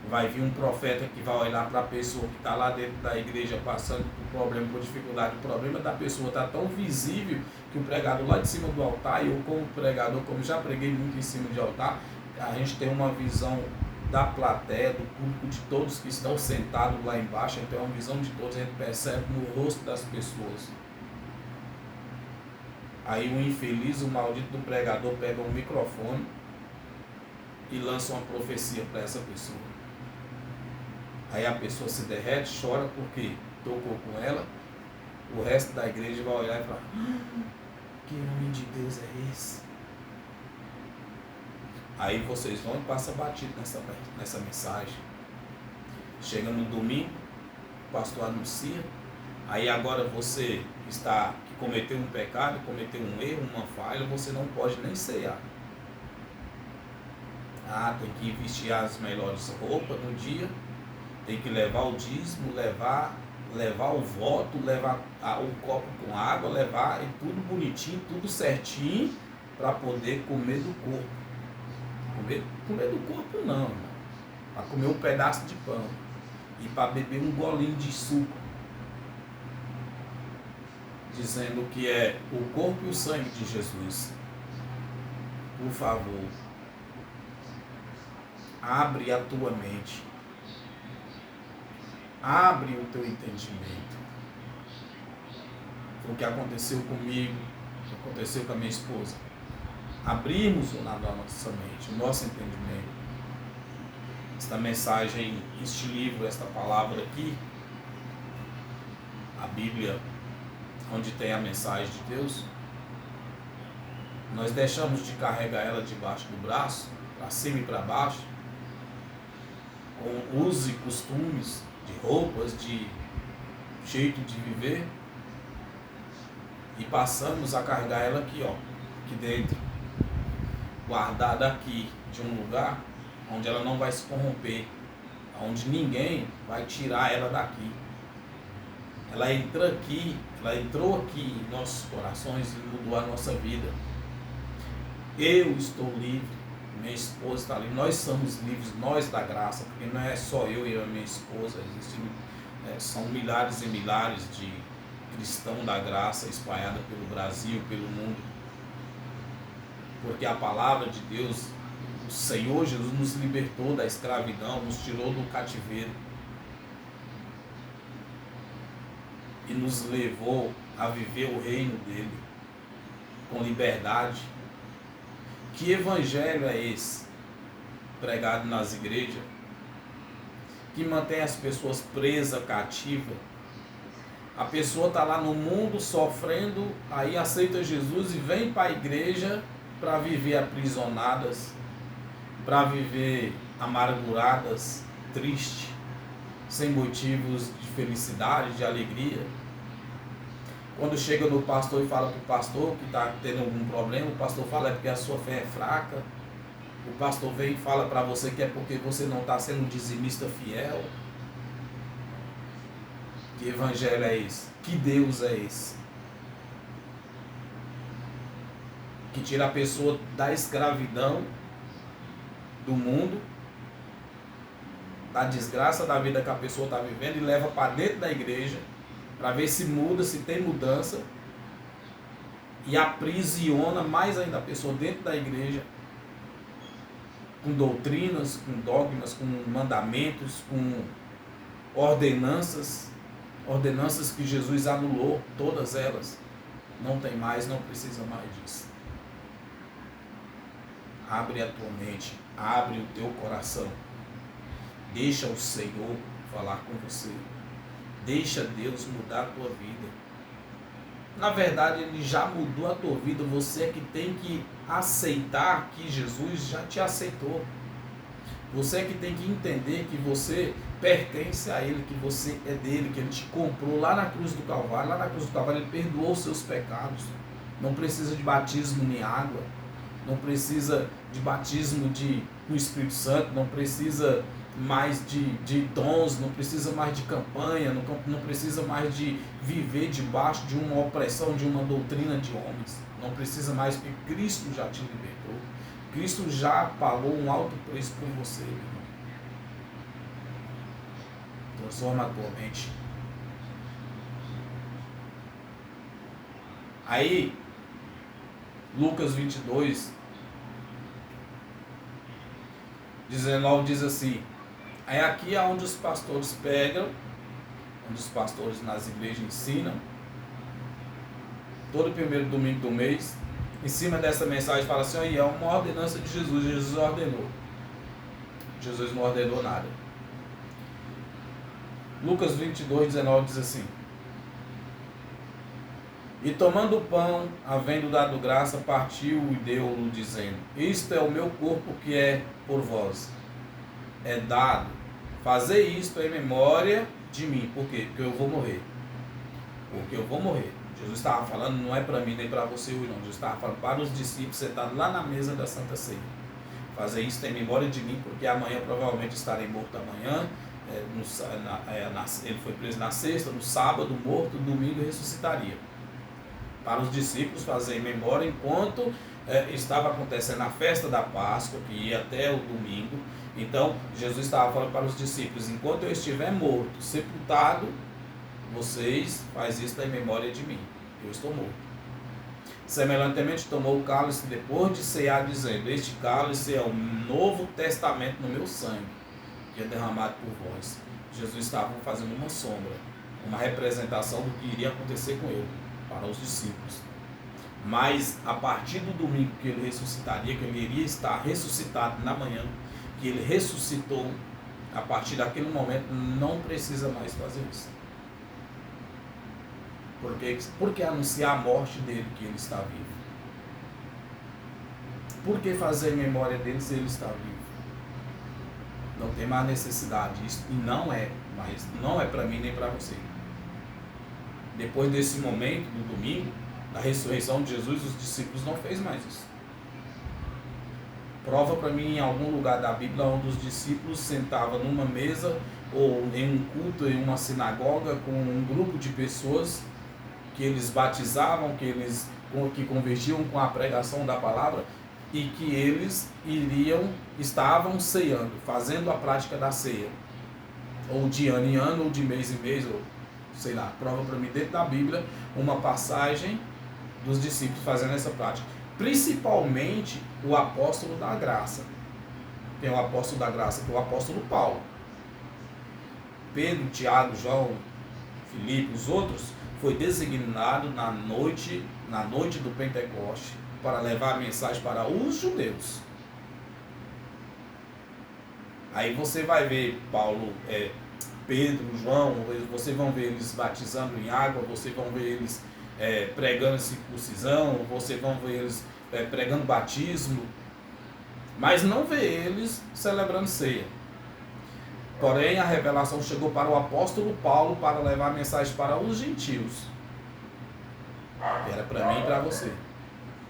[SPEAKER 1] Vai vir um profeta que vai olhar para a pessoa que está lá dentro da igreja passando por problema, por dificuldade. O problema da pessoa está tão visível que o pregador lá de cima do altar, e eu como pregador, como já preguei muito em cima de altar, a gente tem uma visão da plateia, do público, de todos que estão sentados lá embaixo, a gente tem uma visão de todos, a gente percebe no rosto das pessoas. Aí o infeliz, o maldito do pregador pega um microfone e lança uma profecia para essa pessoa. Aí a pessoa se derrete, chora porque tocou com ela. O resto da igreja vai olhar e falar: que homem de Deus é esse? Aí vocês vão e passam batido nessa mensagem. Chega no domingo, o pastor anuncia. Aí agora você que cometeu um pecado, cometeu um erro, uma falha, você não pode nem ceiar. Tem que vestir as melhores roupas no dia, tem que levar o dízimo, levar o voto, levar o copo com água, levar tudo bonitinho, tudo certinho, para poder comer do corpo. Comer do corpo não, irmão. Para comer um pedaço de pão e para beber um golinho de suco. dizendo que é o corpo e o sangue de Jesus. Por favor, abre a tua mente, abre o teu entendimento. Foi o que aconteceu comigo, o que aconteceu com a minha esposa. Abrimos na nossa mente, o nosso entendimento. Esta mensagem, este livro, esta palavra aqui, a Bíblia, onde tem a mensagem de Deus, nós deixamos de carregar ela debaixo do braço, para cima e para baixo, com usos e costumes de roupas, de jeito de viver, e passamos a carregar ela aqui, ó, aqui dentro, guardada aqui, de um lugar onde ela não vai se corromper, onde ninguém vai tirar ela daqui. Ela entrou aqui em nossos corações e mudou a nossa vida. Eu estou livre, minha esposa está livre, nós somos livres, nós da graça, porque não é só eu e a minha esposa, são milhares e milhares de cristãos da graça espalhados pelo Brasil, pelo mundo. Porque a palavra de Deus, o Senhor Jesus nos libertou da escravidão, nos tirou do cativeiro e nos levou a viver o reino dele com liberdade. Que evangelho é esse pregado nas igrejas que mantém as pessoas presas, cativas? A pessoa está lá no mundo sofrendo, aí aceita Jesus e vem para a igreja para viver aprisionadas, para viver amarguradas, tristes, sem motivos de felicidade, de alegria. Quando chega no pastor e fala para o pastor que está tendo algum problema, o pastor fala porque a sua fé é fraca. O pastor vem e fala para você que é porque você não está sendo um dizimista fiel. Que evangelho é esse? Que Deus é esse? Que tira a pessoa da escravidão do mundo, da desgraça da vida que a pessoa está vivendo e leva para dentro da igreja para ver se muda, se tem mudança, e aprisiona mais ainda a pessoa dentro da igreja com doutrinas, com dogmas, com mandamentos, com ordenanças que Jesus anulou, todas elas. Não tem mais, não precisa mais disso. Abre a tua mente, abre o teu coração, deixa o Senhor falar com você, deixa Deus mudar a tua vida. Na verdade, Ele já mudou a tua vida, você é que tem que aceitar que Jesus já te aceitou. Você é que tem que entender que você pertence a Ele, que você é dele, que Ele te comprou lá na cruz do Calvário. Lá na cruz do Calvário Ele perdoou os seus pecados. Não precisa de batismo nem água, não precisa de batismo com o Espírito Santo, não precisa mais de dons, não precisa mais de campanha, não precisa mais de viver debaixo de uma opressão, de uma doutrina de homens. Não precisa mais, porque Cristo já te libertou. Cristo já pagou um alto preço por você, meu irmão. Transforma a tua mente. Aí, Lucas 22, 19 diz assim: é aqui onde os pastores pegam, onde os pastores nas igrejas ensinam, todo primeiro domingo do mês, em cima dessa mensagem fala assim: é uma ordenança de Jesus, Jesus ordenou. Jesus não ordenou nada. Lucas 22, 19 diz assim: e tomando o pão, havendo dado graça, partiu e deu-o, dizendo: isto é o meu corpo que é por vós. É dado. Fazer isto em memória de mim. Por quê? Porque eu vou morrer. Porque eu vou morrer. Jesus estava falando, não é para mim nem para você hoje não. Jesus estava falando para os discípulos sentados lá na mesa da Santa Ceia. Fazer isso em memória de mim, porque amanhã provavelmente estarei morto amanhã. Ele foi preso na sexta, no sábado morto, no domingo ressuscitaria. Para os discípulos fazer em memória enquanto estava acontecendo a festa da Páscoa, que ia até o domingo. Então Jesus estava falando para os discípulos: enquanto eu estiver morto, sepultado, vocês fazem isso em memória de mim. eu estou morto. Semelhantemente tomou o cálice depois de cear, dizendo: este cálice é o novo testamento no meu sangue, que é derramado por vós. Jesus estava fazendo uma sombra, uma representação do que iria acontecer com ele, para os discípulos. Mas a partir do domingo que ele ressuscitaria, que ele iria estar ressuscitado na manhã, que ele ressuscitou, a partir daquele momento não precisa mais fazer isso. Por que anunciar a morte dele, que ele está vivo? Por que fazer memória dele se ele está vivo? Não tem mais necessidade disso, e não é para mim nem para você. Depois desse momento do domingo, da ressurreição de Jesus, os discípulos não fez mais isso. Prova para mim em algum lugar da Bíblia onde os discípulos sentavam numa mesa ou em um culto, em uma sinagoga, com um grupo de pessoas que eles batizavam, que convertiam com a pregação da palavra, e que eles estavam ceando, fazendo a prática da ceia, ou de ano em ano, ou de mês em mês, ou sei lá. Prova para mim dentro da Bíblia uma passagem dos discípulos fazendo essa prática, principalmente o apóstolo da graça. Tem o apóstolo da graça, que é o apóstolo Paulo. Pedro, Tiago, João, Filipe, os outros, foi designado na noite do Pentecoste para levar a mensagem para os judeus. Aí você vai ver Paulo, Pedro, João, vocês vão ver eles batizando em água, vocês vão ver eles pregando circuncisão, vocês vão ver eles pregando batismo, mas não vê eles celebrando ceia. Porém, a revelação chegou para o apóstolo Paulo para levar a mensagem para os gentios. Que era para mim e para você.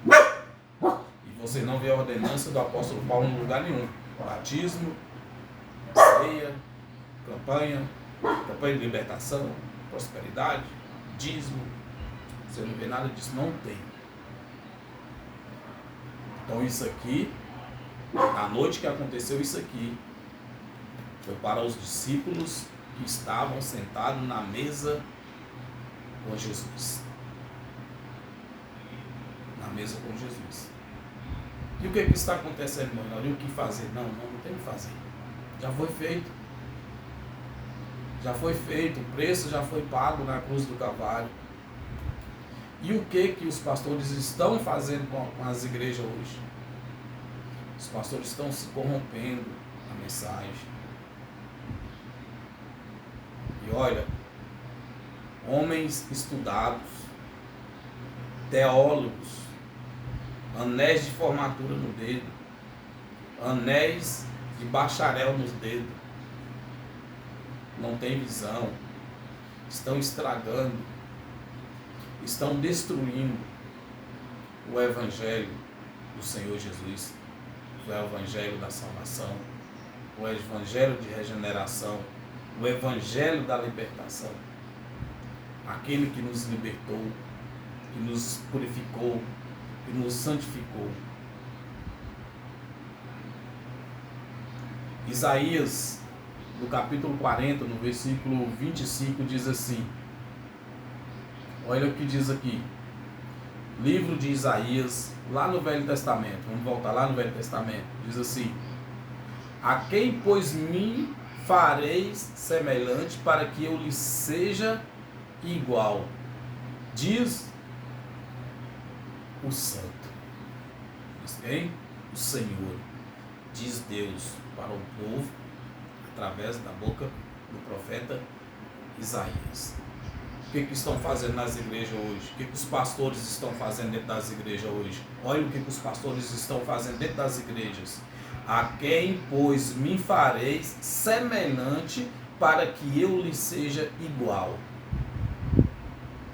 [SPEAKER 1] E você não vê a ordenança do apóstolo Paulo em lugar nenhum. Batismo, ceia, campanha de libertação, prosperidade, dízimo. Você não vê nada disso, não tem. Então isso aqui, na noite que aconteceu isso aqui, foi para os discípulos que estavam sentados na mesa com Jesus. Na mesa com Jesus. E o que está acontecendo, irmão? Olha o que fazer. Não tem o que fazer. Já foi feito. Já foi feito. O preço já foi pago na cruz do Calvário. E o que os pastores estão fazendo com as igrejas hoje? Os pastores estão se corrompendo a mensagem. E olha, homens estudados, teólogos, anéis de formatura no dedo, anéis de bacharel nos dedos, não tem visão, estão estragando, estão destruindo o Evangelho do Senhor Jesus, o Evangelho da salvação, o Evangelho de regeneração, o Evangelho da libertação, aquele que nos libertou, que nos purificou, que nos santificou. Isaías, no capítulo 40, no versículo 25, diz assim, olha o que diz aqui, livro de Isaías, lá no Velho Testamento, vamos voltar lá no Velho Testamento, diz assim, a quem, pois, me fareis semelhante para que eu lhe seja igual, diz o Santo. Diz quem? O Senhor. Diz Deus para o povo, através da boca do profeta Isaías. O que estão fazendo nas igrejas hoje? O que os pastores estão fazendo dentro das igrejas hoje? Olha o que os pastores estão fazendo dentro das igrejas. A quem, pois, me fareis semelhante para que eu lhe seja igual.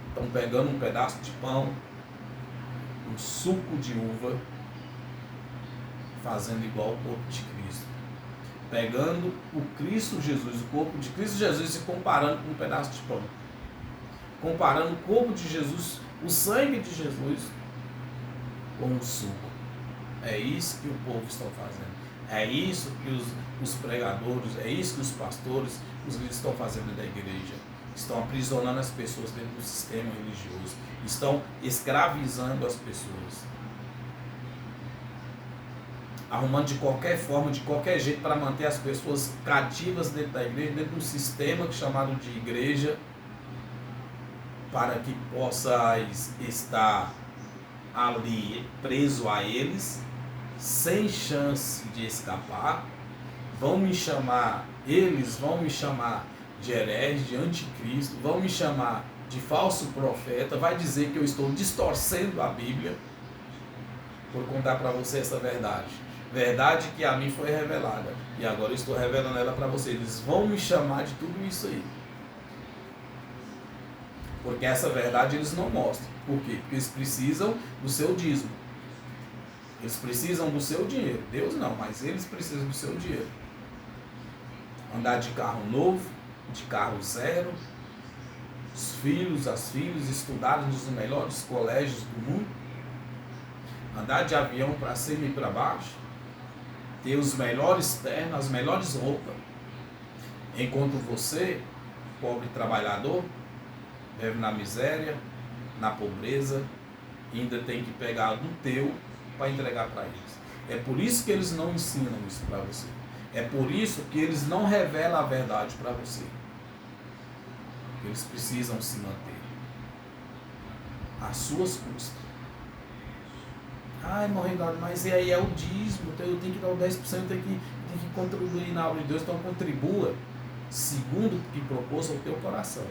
[SPEAKER 1] Estão pegando um pedaço de pão, um suco de uva, fazendo igual ao corpo de Cristo. Pegando o Cristo Jesus, o corpo de Cristo Jesus, e comparando com um pedaço de pão. Comparando o corpo de Jesus, o sangue de Jesus, com o suco. É isso que o povo está fazendo. É isso que os pregadores, é isso que os pastores, os líderes estão fazendo da igreja. estão aprisionando as pessoas dentro do sistema religioso, estão escravizando as pessoas, arrumando de qualquer forma, de qualquer jeito, para manter as pessoas cativas dentro da igreja, dentro de um sistema chamado de igreja, para que possais estar ali preso a eles, sem chance de escapar. Eles vão me chamar de herege, de anticristo, vão me chamar de falso profeta, vai dizer que eu estou distorcendo a Bíblia por contar para você essa verdade. Verdade que a mim foi revelada, e agora eu estou revelando ela para você. Eles vão me chamar de tudo isso aí, porque essa verdade eles não mostram. Por quê? Porque eles precisam do seu dízimo, eles precisam do seu dinheiro. Deus não, mas eles precisam do seu dinheiro. Andar de carro novo, de carro zero, os filhos, as filhas estudarem nos melhores colégios do mundo, andar de avião para cima e para baixo, ter os melhores ternos, as melhores roupas, enquanto você, pobre trabalhador, vive na miséria, na pobreza, e ainda tem que pegar do teu para entregar para eles. É por isso que eles não ensinam isso para você. É por isso que eles não revelam a verdade para você. Eles precisam se manter às suas custas. Ai, morrendo, mas e aí é o dízimo, eu tenho que dar o 10%, eu tenho que contribuir na obra de Deus. Então contribua segundo o que propôs ao teu coração.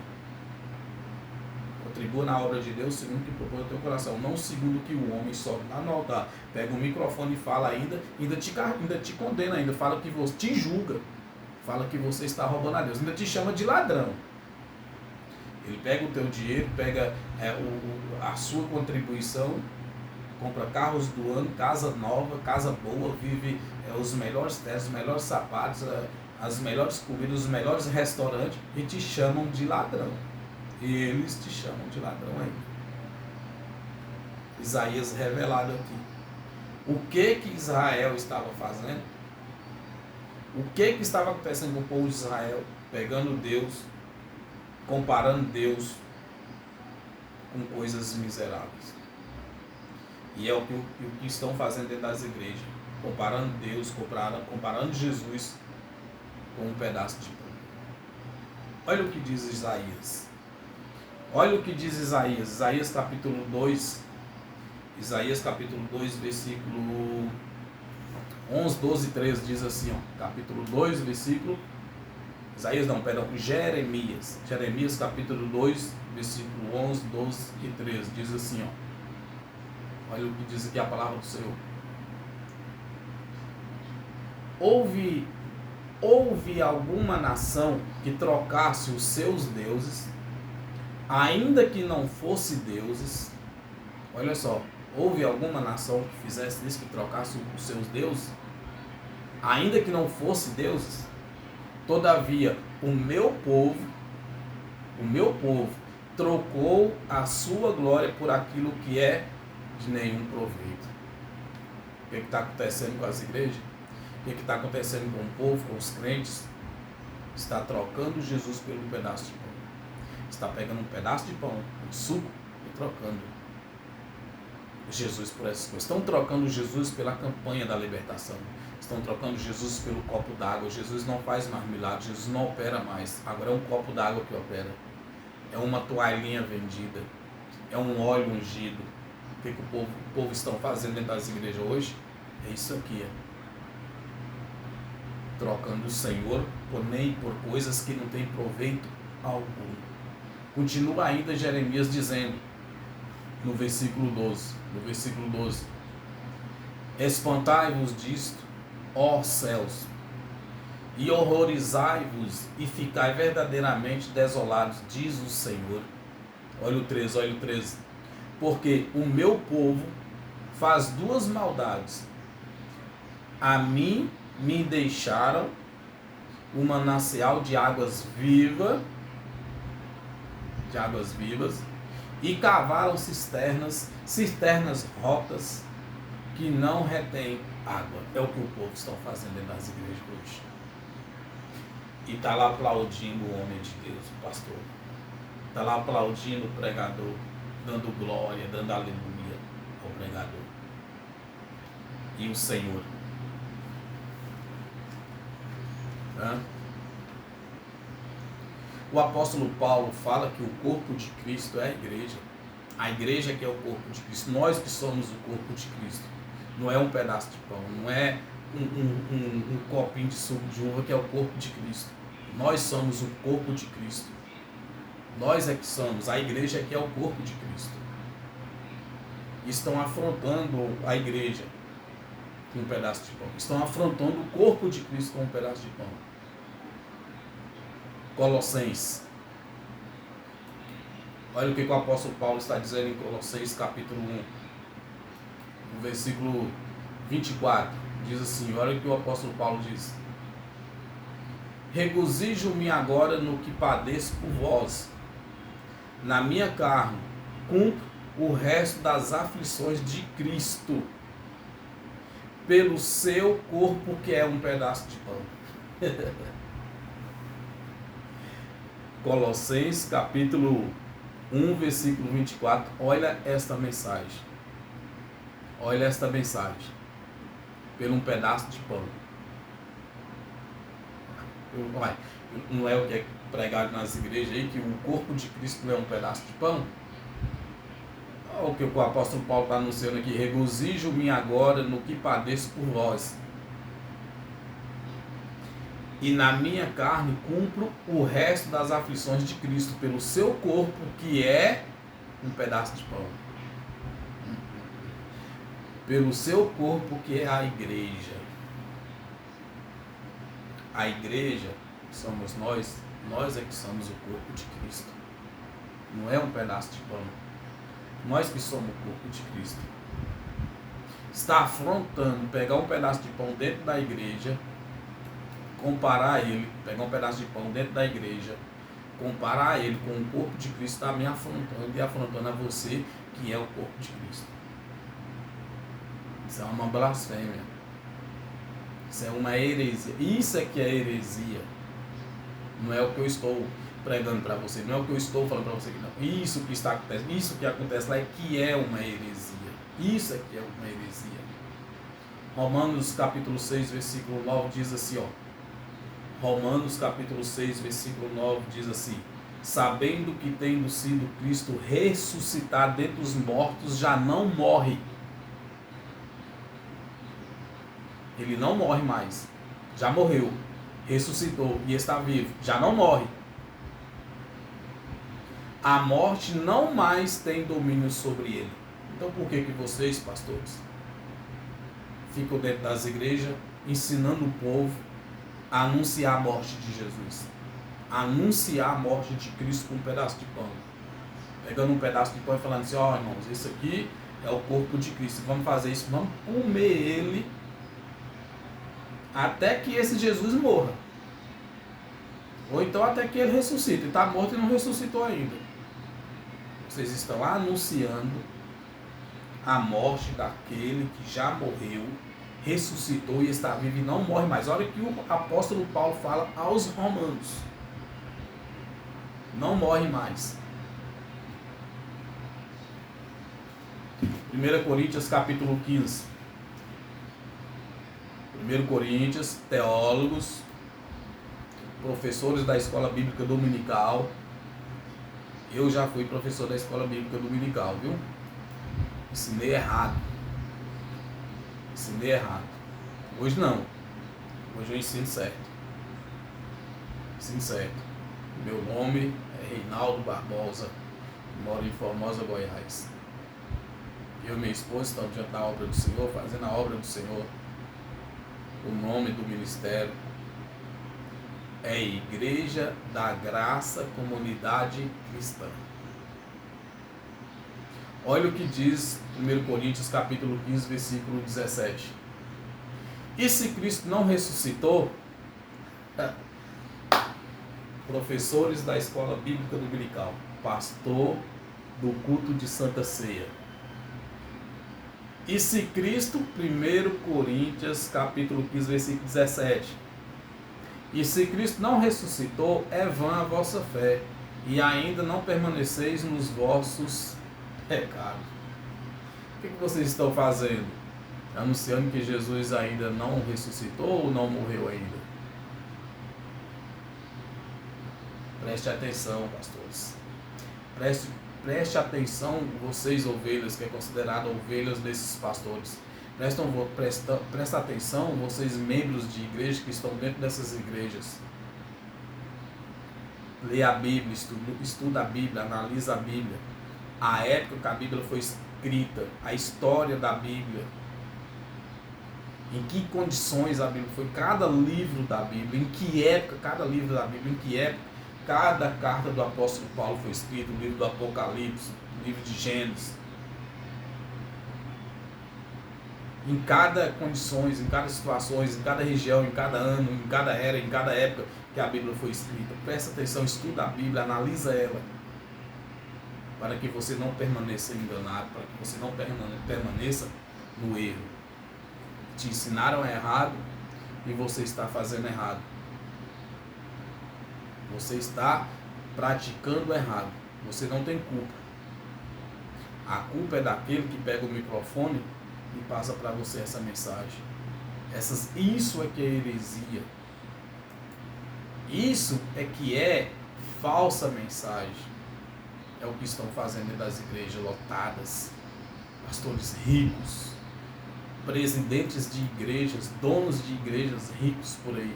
[SPEAKER 1] Contribua na obra de Deus segundo o que propôs ao teu coração, não segundo o que o homem sobe lá no altar, pega o microfone e fala ainda te condena, ainda fala que você te julga, fala que você está roubando a Deus, ainda te chama de ladrão. Ele pega o teu dinheiro, pega a sua contribuição, compra carros do ano, casa nova, casa boa, vive os melhores testes, os melhores sapatos, as melhores comidas, os melhores restaurantes, e te chamam de ladrão. Eles te chamam de ladrão ainda. Isaías revelado aqui. O que Israel estava fazendo? O que estava acontecendo com o povo de Israel? Pegando Deus, comparando Deus com coisas miseráveis. E é o que estão fazendo dentro das igrejas. Comparando Deus, comparando Jesus com um pedaço de pão. Olha o que diz Isaías. Olha o que diz Isaías. Isaías capítulo 2. Isaías capítulo 2, versículo 11, 12 e 13 diz assim, ó. Capítulo 2, versículo... Jeremias. Jeremias capítulo 2, versículo 11, 12 e 13 diz assim, ó. Olha o que diz aqui a palavra do Senhor. Houve alguma nação que trocasse os seus deuses, ainda que não fosse deuses? Olha só, houve alguma nação que fizesse isso, que trocasse os seus deuses, ainda que não fosse deuses? Todavia, o meu povo trocou a sua glória por aquilo que é de nenhum proveito. O que está acontecendo com as igrejas? O que está acontecendo com o povo, com os crentes? Está trocando Jesus pelo pedaço de pão. Está pegando um pedaço de pão, um suco, e trocando Jesus por essas coisas. Estão trocando Jesus pela campanha da libertação. Estão trocando Jesus pelo copo d'água. Jesus não faz mais milagre, Jesus não opera mais. Agora é um copo d'água que opera. É uma toalhinha vendida. É um óleo ungido. O que o povo estão fazendo dentro das igrejas hoje? É isso aqui. Trocando o Senhor por coisas que não têm proveito algum. Continua ainda Jeremias dizendo, no versículo 12, espantai-vos disto, ó céus, e horrorizai-vos e ficai verdadeiramente desolados, diz o Senhor. Olha o 13. Porque o meu povo faz duas maldades. A mim me deixaram um manancial de águas vivas, e cavaram cisternas rocas que não retêm água. É o que o povo está fazendo dentro das igrejas hoje. E está lá aplaudindo o homem de Deus, o pastor. Está lá aplaudindo o pregador, dando glória, dando aleluia ao pregador. E o Senhor. O apóstolo Paulo fala que o corpo de Cristo é a igreja. A igreja que é o corpo de Cristo. Nós que somos o corpo de Cristo. Não é um pedaço de pão, não é um copinho de suco de uva que é o corpo de Cristo. Nós somos o corpo de Cristo. Nós é que somos, a igreja é que é o corpo de Cristo. Estão afrontando a igreja com um pedaço de pão. Estão afrontando o corpo de Cristo com um pedaço de pão. Colossenses. Olha o que o apóstolo Paulo está dizendo em Colossenses capítulo 1, no versículo 24. Diz assim, olha o que o apóstolo Paulo diz. Regozijo-me agora no que padeço por vós. Na minha carne, cumpro o resto das aflições de Cristo, pelo seu corpo que é um pedaço de pão. Colossenses capítulo 1, versículo 24. Olha esta mensagem. Olha esta mensagem. Pelo um pedaço de pão. Não é o que é pregado nas igrejas aí, que o corpo de Cristo não é um pedaço de pão? Olha o que o apóstolo Paulo está anunciando aqui. Regozijo-me agora no que padeço por vós. E na minha carne cumpro o resto das aflições de Cristo pelo seu corpo, que é um pedaço de pão. Pelo seu corpo, que é a igreja. A igreja somos nós é que somos o corpo de Cristo. Não é um pedaço de pão. Nós que somos o corpo de Cristo. Está afrontando pegar um pedaço de pão dentro da igreja, comparar ele, pegar um pedaço de pão dentro da igreja, comparar ele com o corpo de Cristo, está me afrontando e afrontando a você, que é o corpo de Cristo. Isso é uma blasfêmia. Isso é uma heresia. Isso é que é heresia. Não é o que eu estou pregando para você. Não é o que eu estou falando para você que não. Isso que está acontecendo. Isso que acontece lá é que é uma heresia. Isso é que é uma heresia. Romanos capítulo 6, versículo 9 diz assim, ó. Romanos capítulo 6, versículo 9 diz assim. Sabendo que tendo sido Cristo ressuscitado dentre os mortos, já não morre. Ele não morre mais. Já morreu. Ressuscitou e está vivo. Já não morre. A morte não mais tem domínio sobre ele. Então por que vocês, pastores, ficam dentro das igrejas ensinando o povo a anunciar a morte de Jesus? A anunciar a morte de Cristo com um pedaço de pão. Pegando um pedaço de pão e falando assim, ó irmãos, esse aqui é o corpo de Cristo. Vamos fazer isso, vamos comer ele até que esse Jesus morra. Ou então até que ele ressuscite. Ele está morto e não ressuscitou ainda. Vocês estão anunciando a morte daquele que já morreu, ressuscitou e está vivo e não morre mais. Olha o que o apóstolo Paulo fala aos romanos. Não morre mais. 1 Coríntios capítulo 15. 1 Coríntios, teólogos, professores da escola bíblica dominical. Eu já fui professor da escola bíblica dominical, viu? Ensinei errado. Hoje não. Hoje eu ensino certo. Meu nome é Reinaldo Barbosa. Moro em Formosa, Goiás. Eu e minha esposa estamos diante da obra do Senhor, fazendo a obra do Senhor. O nome do ministério é Igreja da Graça Comunidade Cristã. Olha o que diz 1 Coríntios capítulo 15, versículo 17. E se Cristo não ressuscitou, professores da escola bíblica dominical, pastor do culto de Santa Ceia. E se Cristo, 1 Coríntios capítulo 15, versículo 17. E se Cristo não ressuscitou, é vã a vossa fé, e ainda não permaneceis nos vossos pecados. O que vocês estão fazendo? Anunciando que Jesus ainda não ressuscitou ou não morreu ainda? Preste atenção, pastores. Preste atenção, vocês ovelhas, que é considerado ovelhas desses pastores. Presta atenção, vocês membros de igreja que estão dentro dessas igrejas. Lê a Bíblia, estuda a Bíblia, analisa a Bíblia. A época que a Bíblia foi escrita, a história da Bíblia. Em que condições a Bíblia foi, cada livro da Bíblia, em que época cada livro da Bíblia, em que época cada carta do apóstolo Paulo foi escrita, o livro do Apocalipse, o livro de Gênesis. Em cada condições, em cada situações, em cada região, em cada ano, em cada era, em cada época que a Bíblia foi escrita. Presta atenção, estuda a Bíblia, analisa ela, para que você não permaneça enganado, para que você não permaneça no erro. Te ensinaram errado e você está fazendo errado. Você está praticando errado. Você não tem culpa. A culpa é daquele que pega o microfone e passa para você essa mensagem. Isso é que é heresia. Isso é que é falsa mensagem. É o que estão fazendo dentro das igrejas lotadas. Pastores ricos, presidentes de igrejas, donos de igrejas ricos por aí.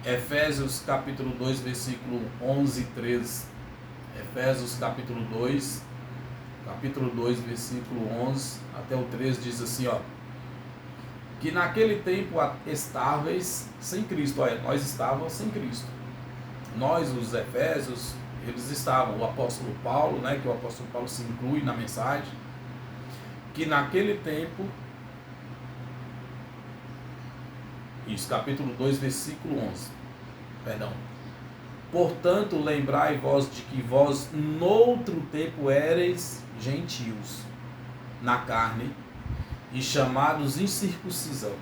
[SPEAKER 1] Efésios capítulo 2, versículo 11 e 13. Efésios capítulo 2, versículo 11 até o 13 diz assim, ó: que naquele tempo estáveis sem Cristo. Olha, nós estávamos sem Cristo. Nós, os Efésios, eles estavam, o apóstolo Paulo, né, que o apóstolo Paulo se inclui na mensagem, que naquele tempo, isso, capítulo 2, versículo 11, perdão. Portanto, lembrai-vos de que vós noutro tempo éreis gentios na carne e chamados incircuncisão,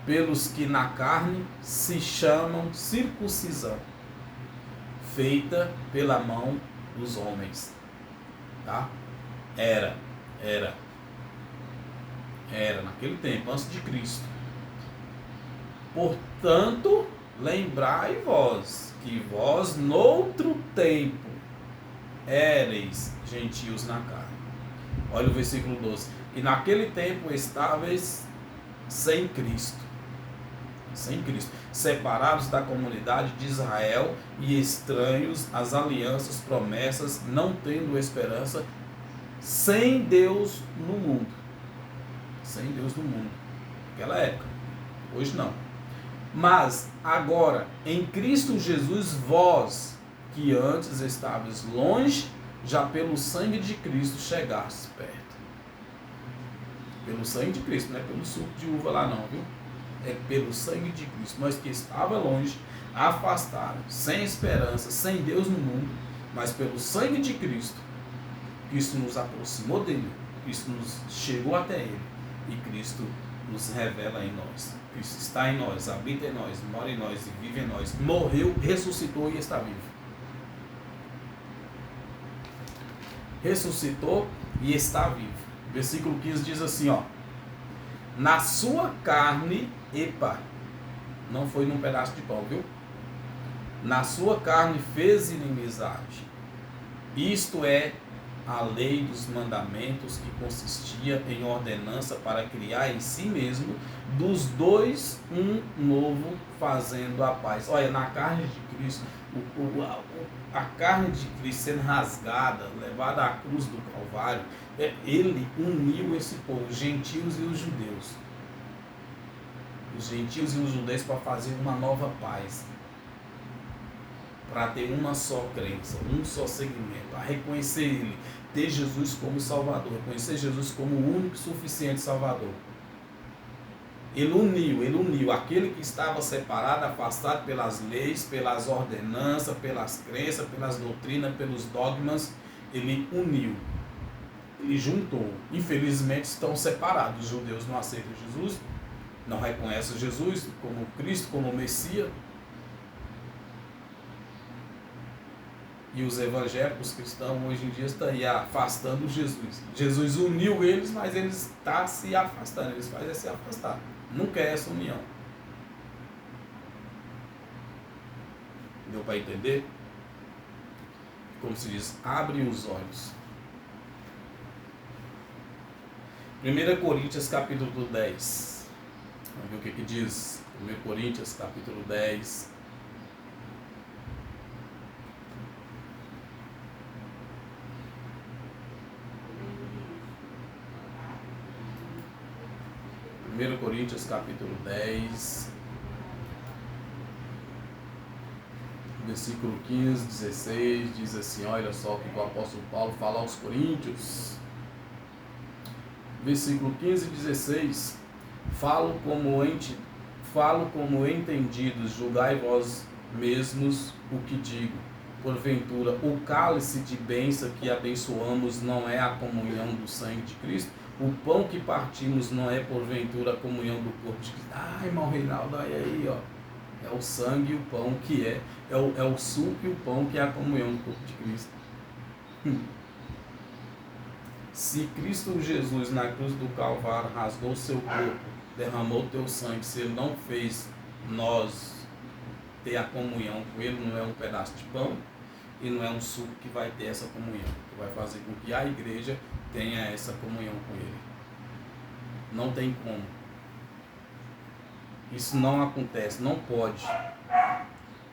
[SPEAKER 1] pelos que na carne se chamam circuncisão, feita pela mão dos homens. Tá? Era naquele tempo, antes de Cristo. Portanto, lembrai-vos que vós noutro tempo éreis gentios na carne. Olha o versículo 12. E naquele tempo estáveis sem Cristo, separados da comunidade de Israel e estranhos às alianças, promessas, não tendo esperança, sem Deus no mundo. Sem Deus no mundo. Naquela época. Hoje não. Mas agora, em Cristo Jesus, vós, que antes estavais longe, já pelo sangue de Cristo chegastes perto. Pelo sangue de Cristo, não é pelo suco de uva lá não, viu? É pelo sangue de Cristo. Nós que estava longe, afastados, sem esperança, sem Deus no mundo, mas pelo sangue de Cristo, Cristo nos aproximou dele, Cristo nos chegou até ele, e Cristo nos revela em nós. Cristo está em nós, habita em nós, mora em nós e vive em nós. Morreu, ressuscitou e está vivo. Ressuscitou e está vivo. Versículo 15 diz assim, ó: na sua carne, não foi num pedaço de pão, viu? Na sua carne fez inimizade. Isto é a lei dos mandamentos, que consistia em ordenança para criar em si mesmo dos dois um novo, fazendo a paz. Olha, na carne de Cristo, a carne de Cristo sendo rasgada, levada à cruz do Calvário, ele uniu esse povo, os gentios e os judeus. Os gentios e os judeus, para fazer uma nova paz, para ter uma só crença, um só segmento, a reconhecer ele, ter Jesus como Salvador, reconhecer Jesus como o único e suficiente Salvador. Ele uniu aquele que estava separado, afastado pelas leis, pelas ordenanças, pelas crenças, pelas doutrinas, pelos dogmas. Ele uniu, ele juntou. Infelizmente estão separados. Os judeus não aceitam Jesus, não reconhece Jesus como Cristo, como Messias. E os evangélicos cristãos hoje em dia estão aí afastando Jesus. Jesus uniu eles, mas eles estão se afastando. Eles fazem se afastar. Não quer essa união. Deu para entender? Como se diz, abre os olhos. 1 Coríntios capítulo 10. Vamos ver o que diz. 1 Coríntios capítulo 10. Coríntios capítulo 10, versículo 15, 16, diz assim, olha só o que o apóstolo Paulo fala aos Coríntios. Versículo 15 e 16, falo como entendidos, julgai vós mesmos o que digo. Porventura, o cálice de bênção que abençoamos não é a comunhão do sangue de Cristo? O pão que partimos não é porventura a comunhão do corpo de Cristo? Ah, irmão Reinaldo, aí, ó. É o sangue e o pão que é o suco e o pão que é a comunhão do corpo de Cristo. Se Cristo Jesus na cruz do Calvário rasgou o seu corpo, derramou o teu sangue, se ele não fez nós ter a comunhão com ele, não é um pedaço de pão e não é um suco que vai ter essa comunhão, que vai fazer com que a igreja tenha essa comunhão com ele. Não tem como. Isso não acontece, não pode.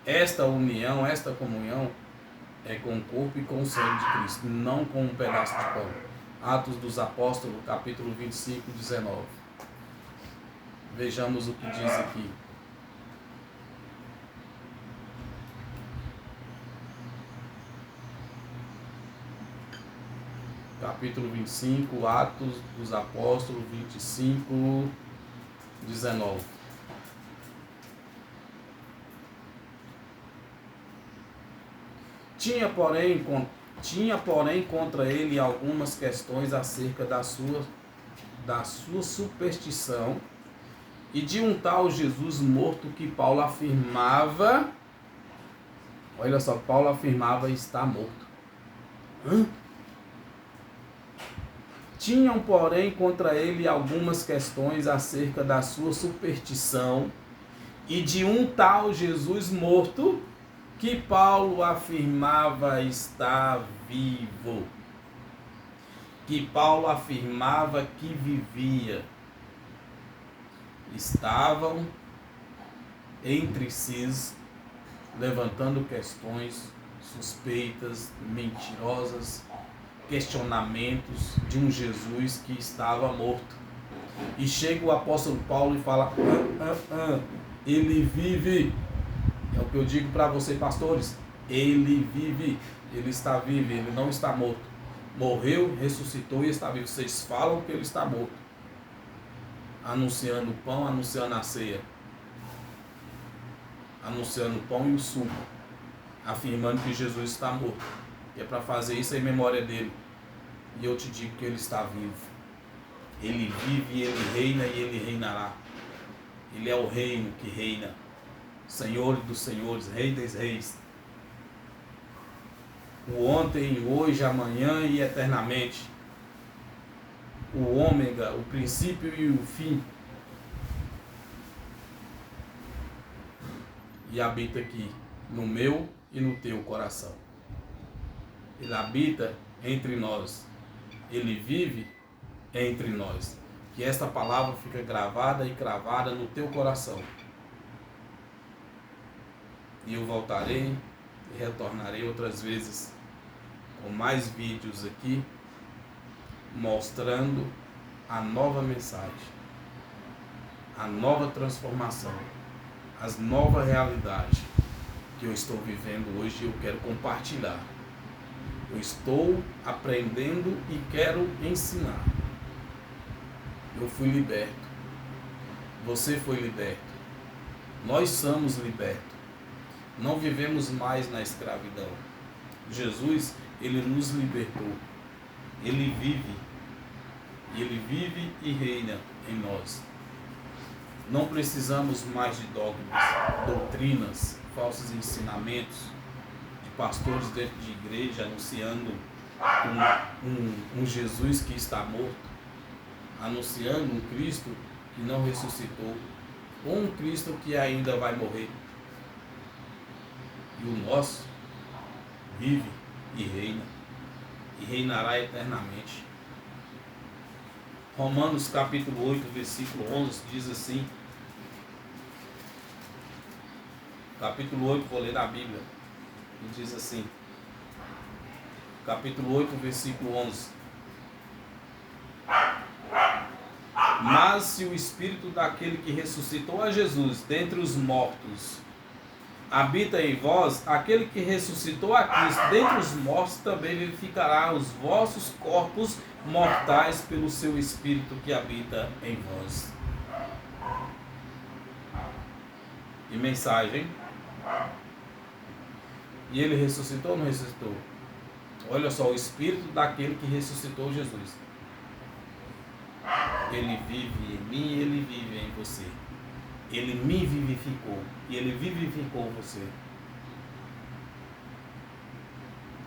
[SPEAKER 1] Esta união, esta comunhão é com o corpo e com o sangue de Cristo, não com um pedaço de pão. Atos dos Apóstolos, capítulo 25, 19. Vejamos o que diz aqui. Capítulo 25, Atos dos Apóstolos, 25, 19. Tinha, porém, contra ele algumas questões acerca da sua superstição e de um tal Jesus morto que Paulo afirmava, olha só, Paulo afirmava estar morto. Tinham, porém, contra ele algumas questões acerca da sua superstição e de um tal Jesus morto que Paulo afirmava estar vivo. Que Paulo afirmava que vivia. Estavam entre si levantando questões suspeitas, mentirosas, questionamentos de um Jesus que estava morto. E chega o apóstolo Paulo e fala, ele vive. É o que eu digo para vocês, pastores, ele vive, ele está vivo, ele não está morto. Morreu, ressuscitou e está vivo. Vocês falam que ele está morto. Anunciando o pão, anunciando a ceia. Anunciando o pão e o suco. Afirmando que Jesus está morto. E é para fazer isso em memória dele. E eu te digo que ele está vivo. Ele vive, ele reina e ele reinará. Ele é o reino que reina. Senhor dos senhores, Rei dos reis. O ontem, hoje, amanhã e eternamente. O ômega, o princípio e o fim. E habita aqui, no meu e no teu coração. Ele habita entre nós. Ele vive entre nós. Que esta palavra fica gravada e cravada no teu coração. E eu voltarei e retornarei outras vezes com mais vídeos aqui, mostrando a nova mensagem, a nova transformação, as novas realidades que eu estou vivendo hoje e eu quero compartilhar. Eu estou aprendendo e quero ensinar. Eu fui liberto. Você foi liberto. Nós somos libertos. Não vivemos mais na escravidão. Jesus, ele nos libertou. Ele vive. E ele vive e reina em nós. Não precisamos mais de dogmas, doutrinas, falsos ensinamentos, de pastores dentro de igreja anunciando um Jesus que está morto, anunciando um Cristo que não ressuscitou, ou um Cristo que ainda vai morrer. E o nosso vive e reina, e reinará eternamente. Romanos capítulo 8, versículo 11 diz assim, capítulo 8, vou ler a Bíblia, e diz assim, capítulo 8, versículo 11: Mas se o Espírito daquele que ressuscitou a Jesus dentre os mortos habita em vós, aquele que ressuscitou a Cristo dentre os mortos também vivificará os vossos corpos mortais pelo seu Espírito que habita em vós. E mensagem. E ele ressuscitou ou não ressuscitou? Olha só, o Espírito daquele que ressuscitou Jesus. Ele vive em mim e ele vive em você. Ele me vivificou e ele vivificou você.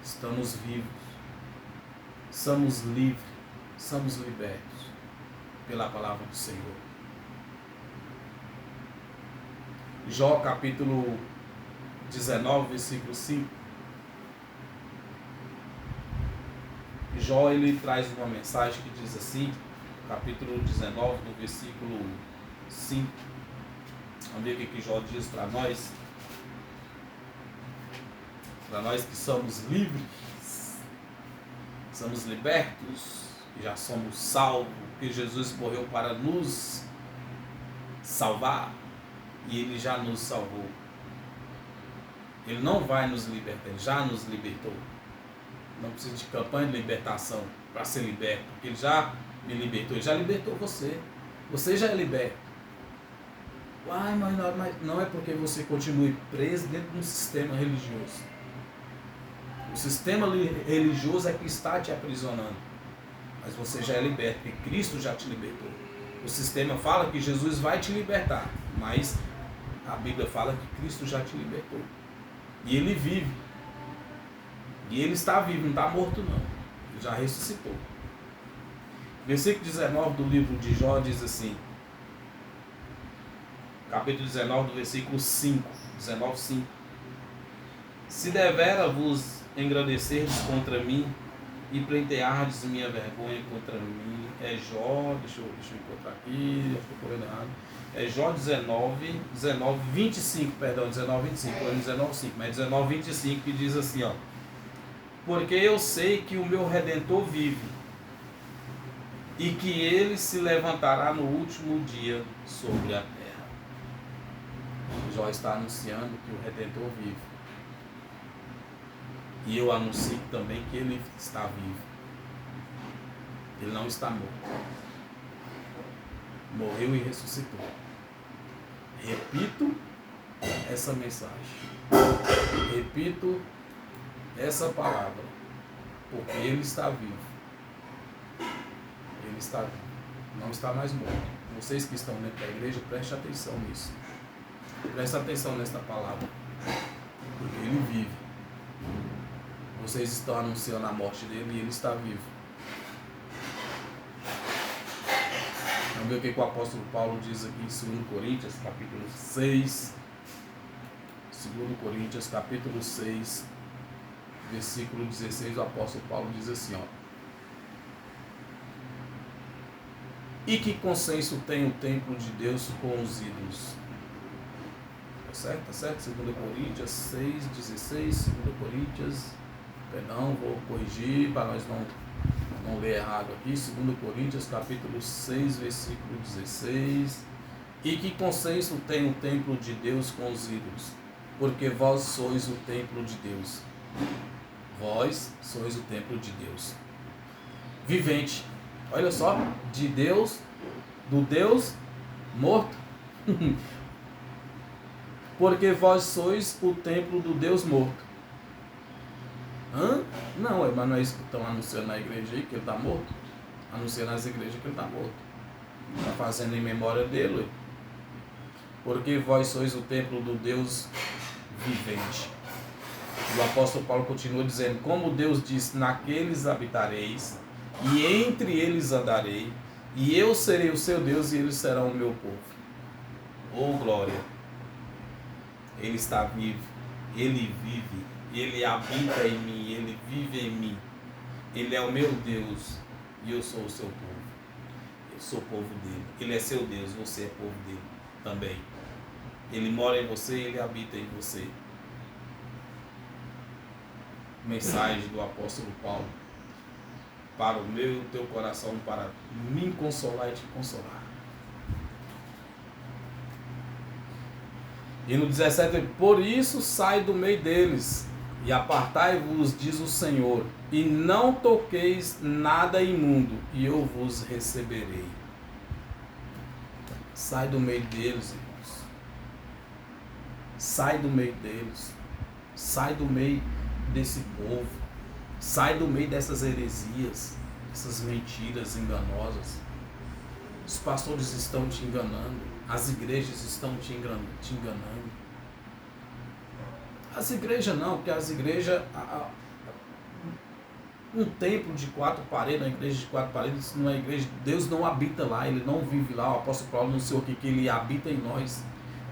[SPEAKER 1] Estamos vivos, somos livres, somos libertos pela palavra do Senhor. Jó capítulo 19, versículo 5. Jó ele traz uma mensagem que diz assim, capítulo 19, do versículo 5. Vamos ver o que Jó diz para nós. Para nós que somos livres, somos libertos, já somos salvos, porque Jesus morreu para nos salvar e Ele já nos salvou. Ele não vai nos libertar, Ele já nos libertou. Não precisa de campanha de libertação para ser liberto, porque Ele já me libertou, Ele já libertou você. Você já é liberto. Mas não é porque você continue preso dentro de um sistema religioso. O sistema religioso é que está te aprisionando. Mas você já é liberto, porque Cristo já te libertou. O sistema fala que Jesus vai te libertar, mas a Bíblia fala que Cristo já te libertou. E Ele vive. E Ele está vivo, não está morto não. Ele já ressuscitou. Versículo 19 do livro de Jó diz assim, capítulo 19, do versículo 5, 19, 5. Se devera vos engrandecerdes contra mim e pleiteardes minha vergonha contra mim. É Jó, deixa eu encontrar aqui, acho que eu estou lendo errado. É Jó 19, 25, perdão, 19, 25, não é 19, 5, mas 19, 25 que diz assim, ó. Porque eu sei que o meu Redentor vive e que ele se levantará no último dia sobre a terra. Jó está anunciando que o Redentor vive. E eu anuncio também que ele está vivo. Ele não está morto. Morreu e ressuscitou. Repito essa mensagem. Repito essa palavra. Porque ele está vivo. Ele está vivo. Não está mais morto. Vocês que estão dentro da igreja, prestem atenção nisso. Presta atenção nesta palavra, porque ele vive. Vocês estão anunciando a morte dele e ele está vivo. Vamos ver o que o apóstolo Paulo diz aqui em 2 Coríntios, capítulo 6. 2 Coríntios, capítulo 6, versículo 16, o apóstolo Paulo diz assim, ó. E que consenso tem o templo de Deus com os ídolos? Tá certo? 2 Coríntios 6, 16, 2 Coríntios, perdão, vou corrigir para nós não ler errado aqui, 2 Coríntios capítulo 6, versículo 16, e que consenso tem o templo de Deus com os ídolos? Porque vós sois o templo de Deus. Vós sois o templo de Deus. Vivente, olha só, de Deus, do Deus morto. Porque vós sois o templo do Deus morto. Hã? Não, mas não é isso que estão anunciando na igreja aí, que ele está morto? Anunciando nas igrejas que ele está morto. Está fazendo em memória dele. porque vós sois o templo do Deus vivente. E o apóstolo Paulo continua dizendo, como Deus disse, naqueles habitareis, e entre eles andarei, e eu serei o seu Deus, e eles serão o meu povo. Oh glória! Ele está vivo, Ele vive, Ele habita em mim, Ele vive em mim. Ele é o meu Deus, e eu sou o seu povo. Eu sou o povo dele. Ele é seu Deus, você é povo dele também. Ele mora em você, Ele habita em você. Mensagem do apóstolo Paulo para o meu e o teu coração, para me consolar e te consolar. E no 17, por isso sai do meio deles e apartai-vos, diz o Senhor, e não toqueis nada imundo, e eu vos receberei. Sai do meio deles, irmãos. Sai do meio deles. Sai do meio desse povo. Sai do meio dessas heresias, essas mentiras enganosas. Os pastores estão te enganando. As igrejas estão te enganando. As igrejas não, porque as igrejas... Um templo de 4 paredes, uma igreja de 4 paredes, não é igreja. Deus não habita lá, Ele não vive lá. O apóstolo Paulo não sei o que Ele habita em nós.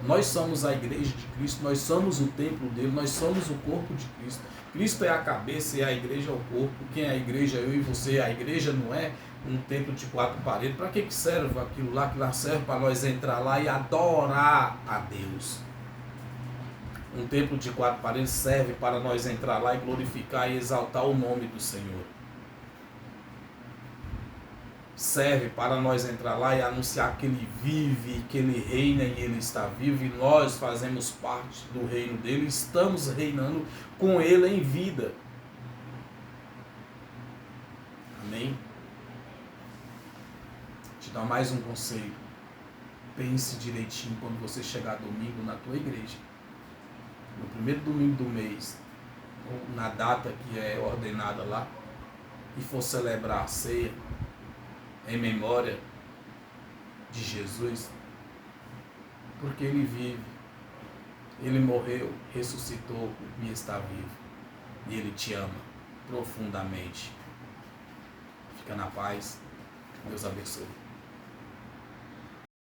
[SPEAKER 1] Nós somos a igreja de Cristo, nós somos o templo dele, nós somos o corpo de Cristo. Cristo é a cabeça e a igreja é o corpo. Quem é a igreja? Eu e você. A igreja não é um templo de 4 paredes. Para que serve aquilo lá? Que lá serve para nós entrar lá e adorar a Deus. Um templo de 4 paredes serve para nós entrar lá e glorificar e exaltar o nome do Senhor. Serve para nós entrar lá e anunciar que Ele vive, que Ele reina e Ele está vivo. E nós fazemos parte do reino dEle, estamos reinando com Ele em vida. Amém? Te dar mais um conselho. Pense direitinho quando você chegar domingo na tua igreja. No primeiro domingo do mês, ou na data que é ordenada lá, e for celebrar a ceia em memória de Jesus, porque Ele vive, Ele morreu, ressuscitou e está vivo, e Ele te ama profundamente. Fica na paz, Deus abençoe.